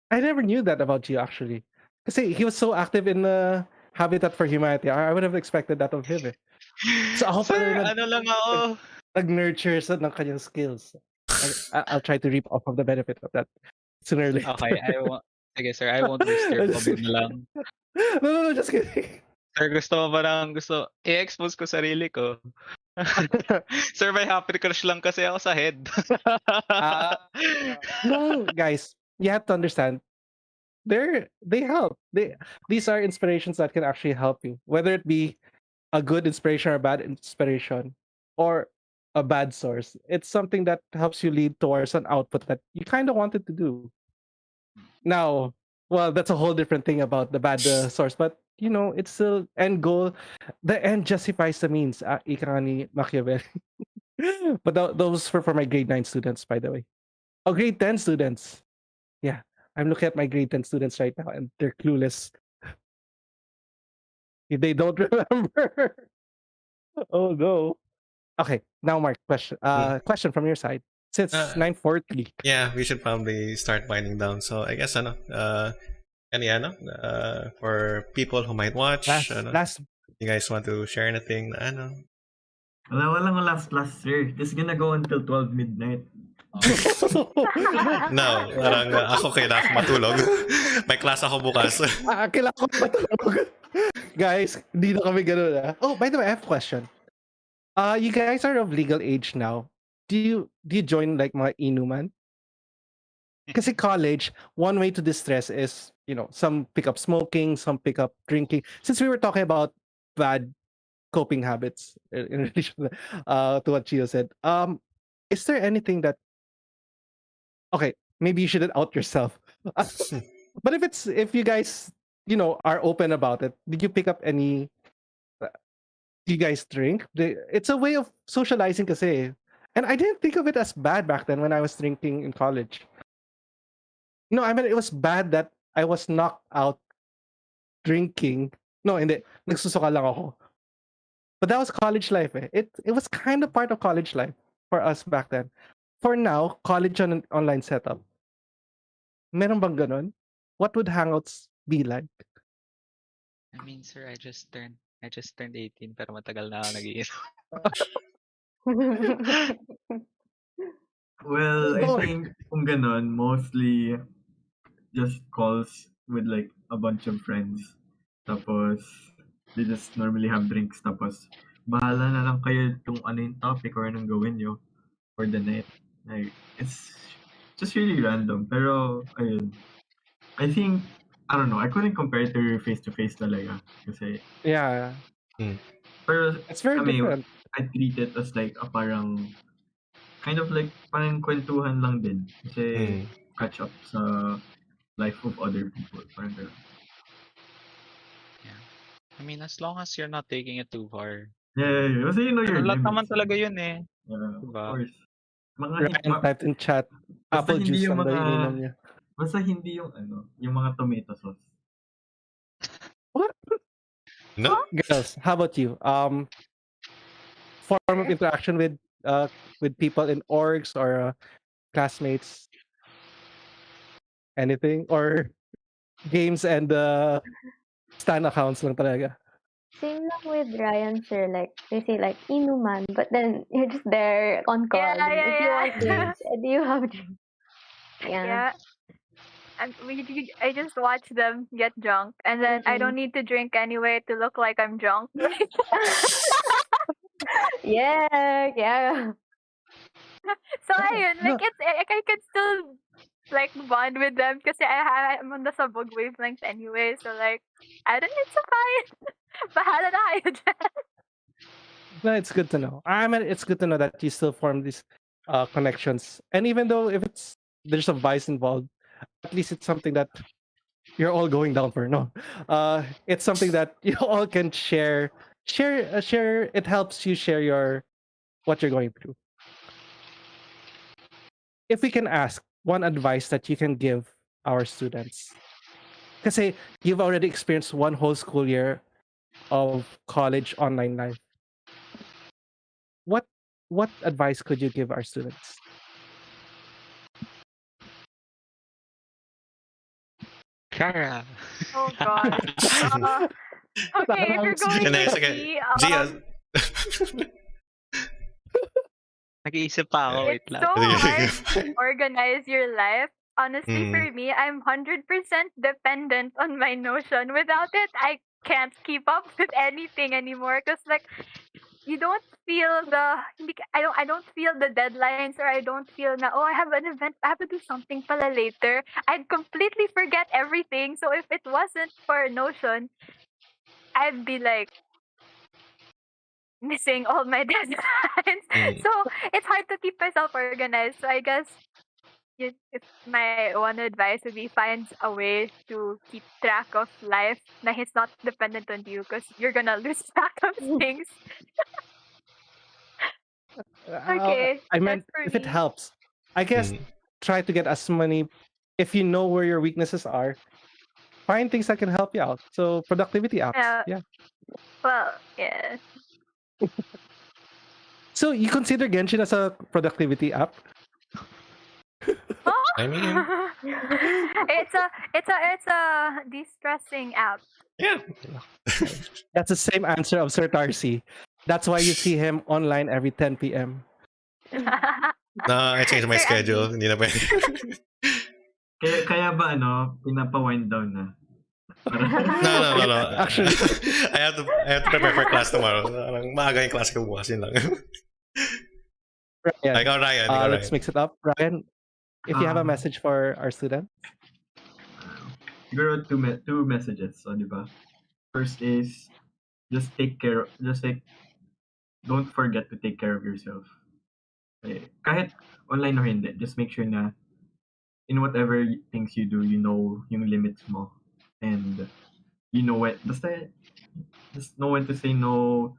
I never knew that about you actually. Kasi he was so active in Habitat for Humanity. I would have expected that of him. Eh. So ako pala Sir, yung ano lang ako. nag- nag-nurture ng kanyang skills. I'll try to reap off of the benefit of that sooner or Okay, later. sige sir, I won't boost your hobby na lang. No, just kidding. Sir, i-expose ko sarili ko. Sir, may happy crush lang kasi ako sa head. Ah, no, guys, you have to understand. They help. These are inspirations that can actually help you, whether it be a good inspiration or a bad inspiration, or a bad source. It's something that helps you lead towards an output that you kind of wanted to do. Now, well, that's a whole different thing about the bad source, but it's still end goal. The end justifies the means. Ika nga ni Machiavelli. But those for my grade 9 students, by the way. Oh, grade 10 students. Yeah, I'm looking at my grade 10 students right now, and they're clueless. They don't remember. Oh no. Okay, now Mark, question from your side. Since 9:40. Yeah, we should probably start winding down. So I guess for people who might watch, Last you guys want to share anything? Walang last sir. Just gonna go until 12 midnight. No, parang ako kailangan ko matulog. May class ako bukas. Kailangan ko matulog. Guys, hindi na kami ganun ah. Oh, by the way, I have a question. You guys are of legal age now. Do you join like mga inuman? Kasi college, one way to distress is, some pick up smoking, some pick up drinking. Since we were talking about bad coping habits in relation to what Chio said, is there anything that, okay, maybe you shouldn't out yourself. But if you guys, are open about it, did you pick up any, do you guys drink? It's a way of socializing kasi. And I didn't think of it as bad back then when I was drinking in college. No, I mean, it was bad that I was knocked out drinking. No, hindi. Nagsusuka lang ako. But that was college life eh. It was kind of part of college life for us back then. For now, college on an online setup. Meron bang ganun? What would hangouts be like? I mean, sir, I just turned 18 pero matagal na ako nag-iinom. Well, I think kung ganon, mostly just calls with like a bunch of friends. Tapos, they just normally have drinks. Tapos, bahala na lang kayo kung ano yung topic or anong gawin nyo for the night. Like, it's just really random. Pero, ayun. I think, I don't know, I couldn't compare it to face-to-face talaga. Kasi, Yeah. pero, It's very different. I treat it as like a parang, kind of like, parang kwentuhan lang din. Kasi, catch up sa life of other people. Parang gano'n. Yeah. I mean, as long as you're not taking it too far. Yeah. Kasi you know your Lahat limits. naman talaga yun eh. Yeah, Diba? of course. Ryan typed in chat, Basta apple hindi juice yung ang daw mga, ininom niya. basta hindi yung yung mga tomato sauce. What? No? Girls, how about you? Form of interaction with people in orgs or classmates? Anything? Or games and stan accounts lang talaga? Same lang with Ryan, sir. Like, they say, like, inuman, but then you're just there on call. Yeah, And if you yeah, want drinks, do you have drinks? Yeah. Yeah. And I just watch them get drunk, and then I don't need to drink anyway to look like I'm drunk. Yeah. So No, ayun, no. like I could still like bond with them kasi I'm on the sabog wavelength anyway. So like, I don't know, it's fine. Bahala na kayo dyan. No, it's good to know. I mean, it's good to know that you still form these connections, and even though if it's there's a vice involved, at least it's something that you're all going down for. No, it's something that you all can share. It helps you share your what you're going through. If we can ask one advice that you can give our students, because you've already experienced one whole school year of college online life. What what advice could you give our students? Kara. Oh gosh. Okay, if you're going And then, with sige, me, Gia. Nag-iisip pa ako, wait it's lang. so hard to organize your life. Honestly, Mm. for me, I'm 100% dependent on my Notion. Without it, I can't keep up with anything anymore. Cause like you don't feel the I don't feel the deadlines, or I don't feel na, oh, I have an event, I have to do something pala later. I'd completely forget everything. So if it wasn't for Notion, I'd be like missing all my deadlines. Mm. So it's hard to keep myself organized. So I guess if my one advice would be find a way to keep track of life that is not dependent on you, because you're gonna lose track of things. Okay, I that's meant for if it me. helps, I guess Mm. try to get as many. If you know where your weaknesses are, find things that can help you out. So productivity apps, yeah. Well, yeah. So you consider Genshin as a productivity app? Huh? I mean, it's a de-stressing app. yeah. That's the same answer of Sir Tarcy. That's why you see him online every 10 p.m. No, I changed my Sir schedule. Andy. Hindi na pwede. Kaya ba pinapa-wind down na? No. Actually, I have to prepare for class tomorrow. Parang maaga yung class ko bukas, yun lang. Ryan, Ikaw, Ryan. Ikaw, let's Ryan. mix it up. Ryan, if you have a message for our students. Siguro two messages, so, di ba? First is just don't forget to take care of yourself. Kahit online or hindi, just make sure na in whatever things you do, you know yung limits mo. And you know just know when to say no,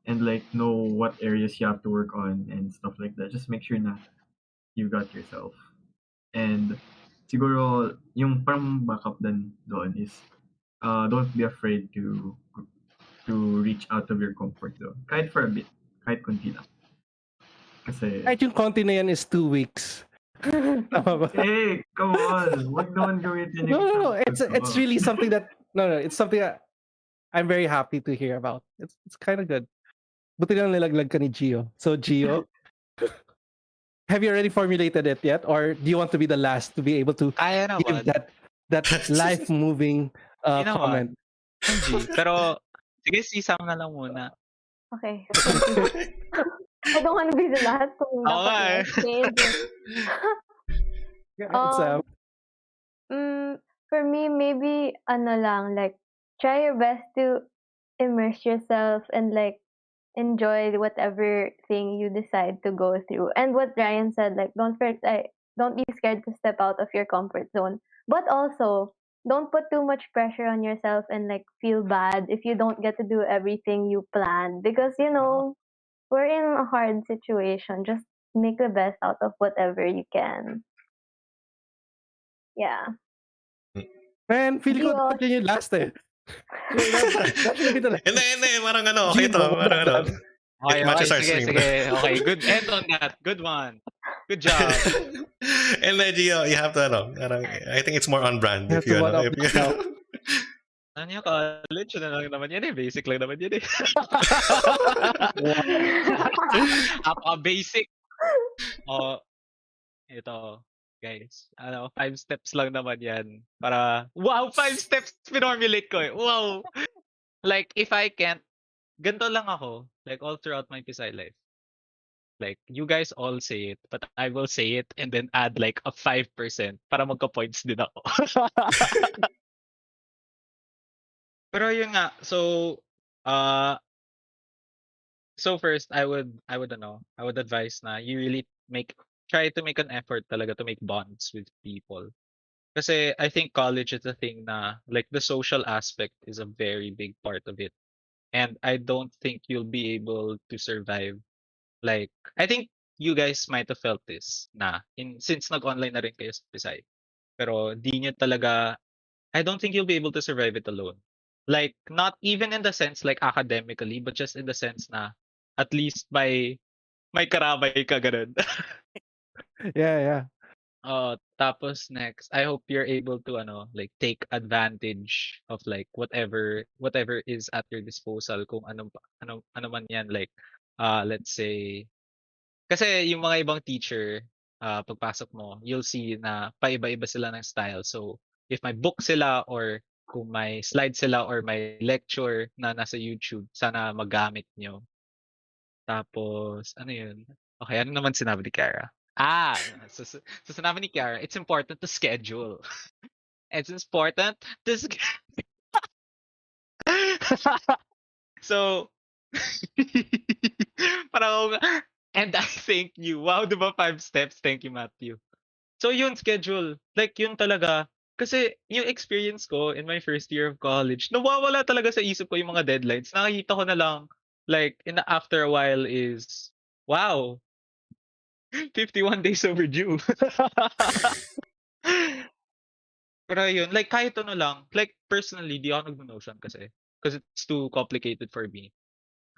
and like know what areas you have to work on and stuff like that. Just make sure na you got yourself. And siguro yung parang backup din doon is don't be afraid to reach out of your comfort zone. Kahit for a bit, kahit konti lang. Kasi Kahit yung konti na yan is 2 weeks. Tama ba? hey, come on. Wag naman gamitin yung No. comfort It's ko. really something that it's something that I'm very happy to hear about. It's kind of good. Buti lang nilaglag ka ni Gio. So Gio, have you already formulated it yet, or do you want to be the last to be able to Kaya give naman. that life moving Hindi comment? naman. G. Pero, sige, sisam na lang muna. Okay. I don't want to be the last kung Oo dapat nga eh. last. It's, For me, maybe ano lang, like try your best to immerse yourself and like enjoy whatever thing you decide to go through. And what Ryan said, like don't be scared to step out of your comfort zone. But also, don't put too much pressure on yourself and like feel bad if you don't get to do everything you planned, because we're in a hard situation. Just make the best out of whatever you can. Yeah. man, feeling ko Gio. dapat yun yung last eh. That should be the last. Hindi. Parang ano, okay Gio, to. Parang ano. Okay, It matches our sige, stream. sige. Okay, good end on that. Good one. Good job. And then, Gio, you have to, parang, I think it's more on brand You if have to you, one up yourself. Ano yung college? Ano lang naman yan eh. Basic lang naman yan eh. Apaka-basic. Ito, guys. 5 steps lang naman yan. Wow, 5 steps pinormulate ko eh. Wow! Like, if I can't ganito lang ako, like all throughout my Pisay life. Like, you guys all say it, but I will say it and then add like a 5% para magka-points din ako. Pero yun nga, uh, so first, I would advise na you really try to make an effort talaga to make bonds with people. Kasi I think college is a thing na, like, the social aspect is a very big part of it. And I don't think you'll be able to survive. Like, I think you guys might have felt this na, since nag-online na rin kayo sa Pisay. Pero di nyo talaga, I don't think you'll be able to survive it alone. Like, not even in the sense like academically, but just in the sense na at least may karamay ka ganun. Yeah. Tapos next, I hope you're able to like take advantage of like whatever is at your disposal kung ano man 'yan, like let's say kasi yung mga ibang teacher, pagpasok mo, you'll see na paiba-iba sila ng style. So, if may book sila or kung may slide sila or may lecture na nasa YouTube, sana magamit nyo. Tapos, ano yun? Okay, ano naman sinabi ni Kara? So sinabi ni Kara, it's important to schedule. It's important to So, parang, and I thank you. Wow, di ba 5 steps? Thank you, Matthew. So yun, schedule. Like yun talaga. Kasi yung experience ko in my first year of college, nawawala talaga sa isip ko yung mga deadlines. Nakikita ko na lang, like, after a while is, wow, 51 days overdue. Pero yun, like kahit ano lang, like personally, di ako nag-notion kasi. Because it's too complicated for me.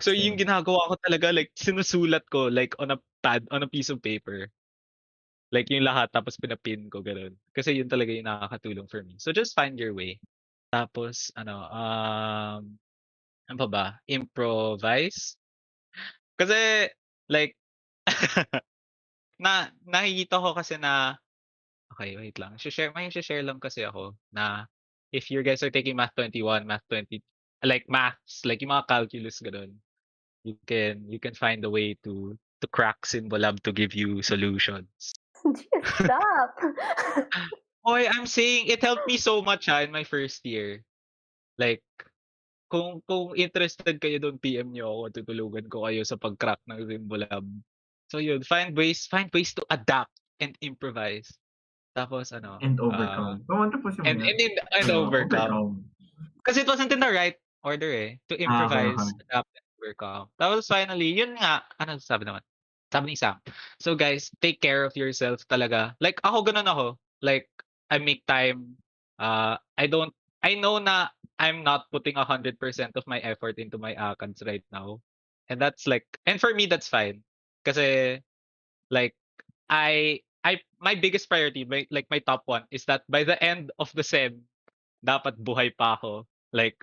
So yung Same. ginagawa ko talaga, like sinusulat ko like on a pad, on a piece of paper. Like yung lahat tapos pinapin ko gano'n. Kasi yun talaga yung nakakatulong for me. So just find your way. Tapos ano pa ba? Improvise. Kasi like nakikita ko kasi na okay, wait lang. May share lang kasi ako na if you guys are taking Math 21, Math 20, like maths, like yung mga calculus gano'n, you can find a way to crack Symbolab to give you solutions. Stop. Oy, I'm saying it helped me so much in my first year. Like, kung interested kayo doon, PM niyo ako, tutulungan ko kayo sa pag-crack ng Symbolab. So yun, find ways to adapt and improvise. Tapos And overcome. Pumunta po si Mia. and overcome. Overcome. Kasi it wasn't in the right order to Okay. improvise, adapt, and overcome. Tapos finally, yun nga, ano sabi naman? Sabi ni Sam. So guys, take care of yourself talaga. Like ako ganun ako. Like I make time. I know na I'm not putting 100% of my effort into my ACADS right now. And that's like, and for me that's fine. Kasi like my biggest priority, my top one is that by the end of the sem, dapat buhay pa ako. Like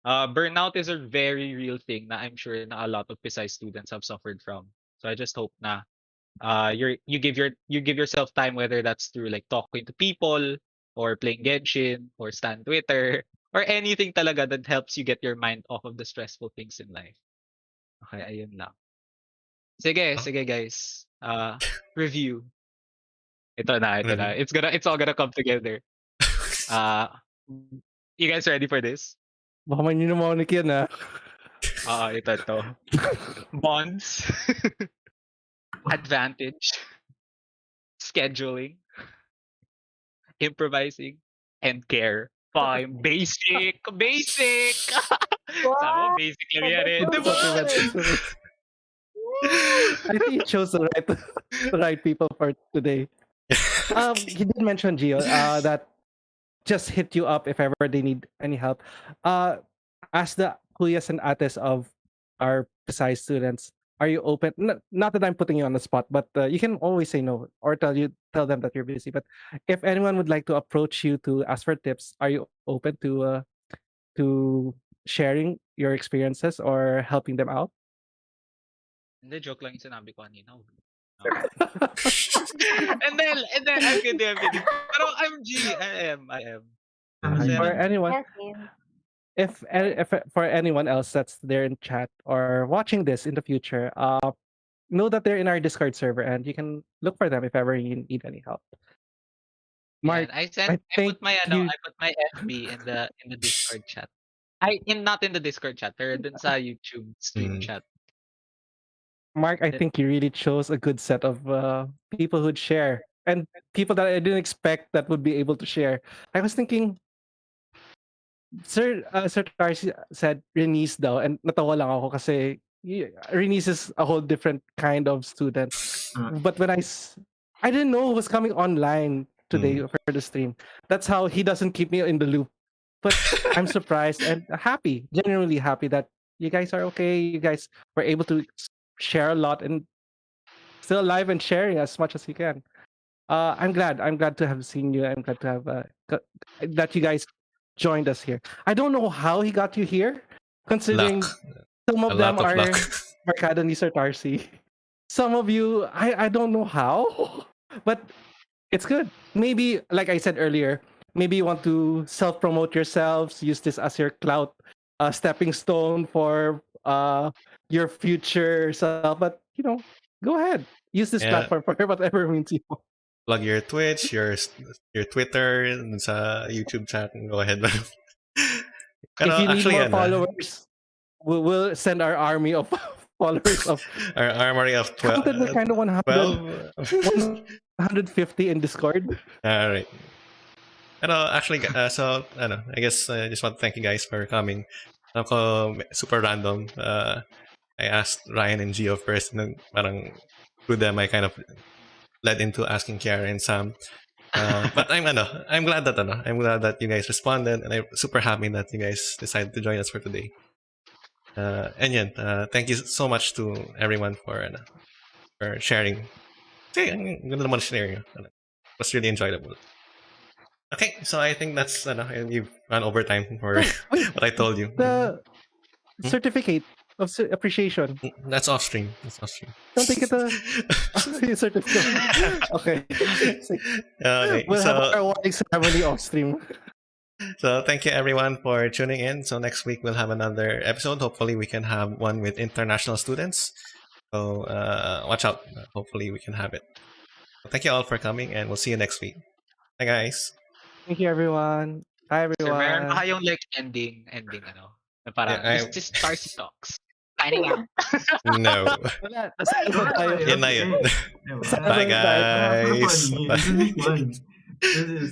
burnout is a very real thing na I'm sure na a lot of Pisay students have suffered from. So I just hope na you give yourself time, whether that's through like talking to people or playing Genshin or stan Twitter or anything talaga that helps you get your mind off of the stressful things in life. Okay, ayun lang. Sige guys. Review. Ito na. It's all gonna come together. You guys ready for this? Baka may mnemonic yan Ito. Bonds. Advantage. Scheduling. Improvising. And care. Fine. Basic. Sabi mo, basic lang yan eh. Diba? I think you chose the right people for today. He did mention, Gio, that just hit you up if ever they need any help. As the kuyas and ates of our Pisay students, are you open? Not that I'm putting you on the spot, but you can always say no or tell them that you're busy. But if anyone would like to approach you to ask for tips, are you open to sharing your experiences or helping them out? Hindi, joke lang yung sinabi ko kanina. and then I'm kidding. Pero I'm G. I am. Or anyone. Yes, if for anyone else that's there in chat or watching this in the future, know that they're in our Discord server and you can look for them if ever you need any help. Yeah, Mark, I I think put my you, I put my FB in the Discord chat. Not in the Discord chat, pero dun sa YouTube stream Mm. chat. Mark, I That- think you really chose a good set of people who'd share and people that I didn't expect that would be able to share. I was thinking, Sir Tarcy said Renice daw, and natawa lang ako kasi Renice is a whole different kind of student. But when I didn't know who was coming online today for the stream. That's how he doesn't keep me in the loop. But I'm surprised and happy, genuinely happy that you guys are okay. You guys were able to share a lot and still alive and sharing as much as you can. I'm glad. I'm glad to have seen you. I'm glad to have that you guys joined us here. I don't know how he got you here, considering Luck. some A of them lot of luck. are Barkada ni Sir Tarcy. Some of you, I don't know how, but it's good. Maybe, like I said earlier, maybe you want to self promote yourselves, use this as your clout stepping stone for your future self. But go ahead, use this Yeah. platform for whatever means you want. Plug your Twitch, your Twitter, dun sa YouTube chat, and go ahead. Pero If you need actually, more followers, we'll send our army of followers of our armory of counted we're kind of 12. 150 in Discord. All right. Pero actually, so I guess I just want to thank you guys for coming. Ako, super random. I asked Ryan and Gio first, and then parang through them I kind of led into asking Kiara and Sam. But I'm glad that you guys responded, and I'm super happy that you guys decided to join us for today. And yun, thank you so much to everyone for sharing. Okay, ang ganda naman sharing. It was really enjoyable. Okay, so I think that's you've gone over time for Wait, what I told you. the certificate of appreciation. That's off stream. Don't take it a certificate. Okay. Okay, We'll have so our awarding ceremony off stream. so thank you everyone for tuning in. So next week we'll have another episode. Hopefully we can have one with international students. So watch out. Hopefully we can have it. So thank you all for coming, and we'll see you next week. Bye guys. Thank you, everyone. Bye, Sir, meron everyone. pa kayong like ending na parang Yeah, this is Tarcy Talks. Signing out. No. Wala, nasaan ba tayo? Yan na yun. Saan Bye ba tayo? guys. This is fun. This is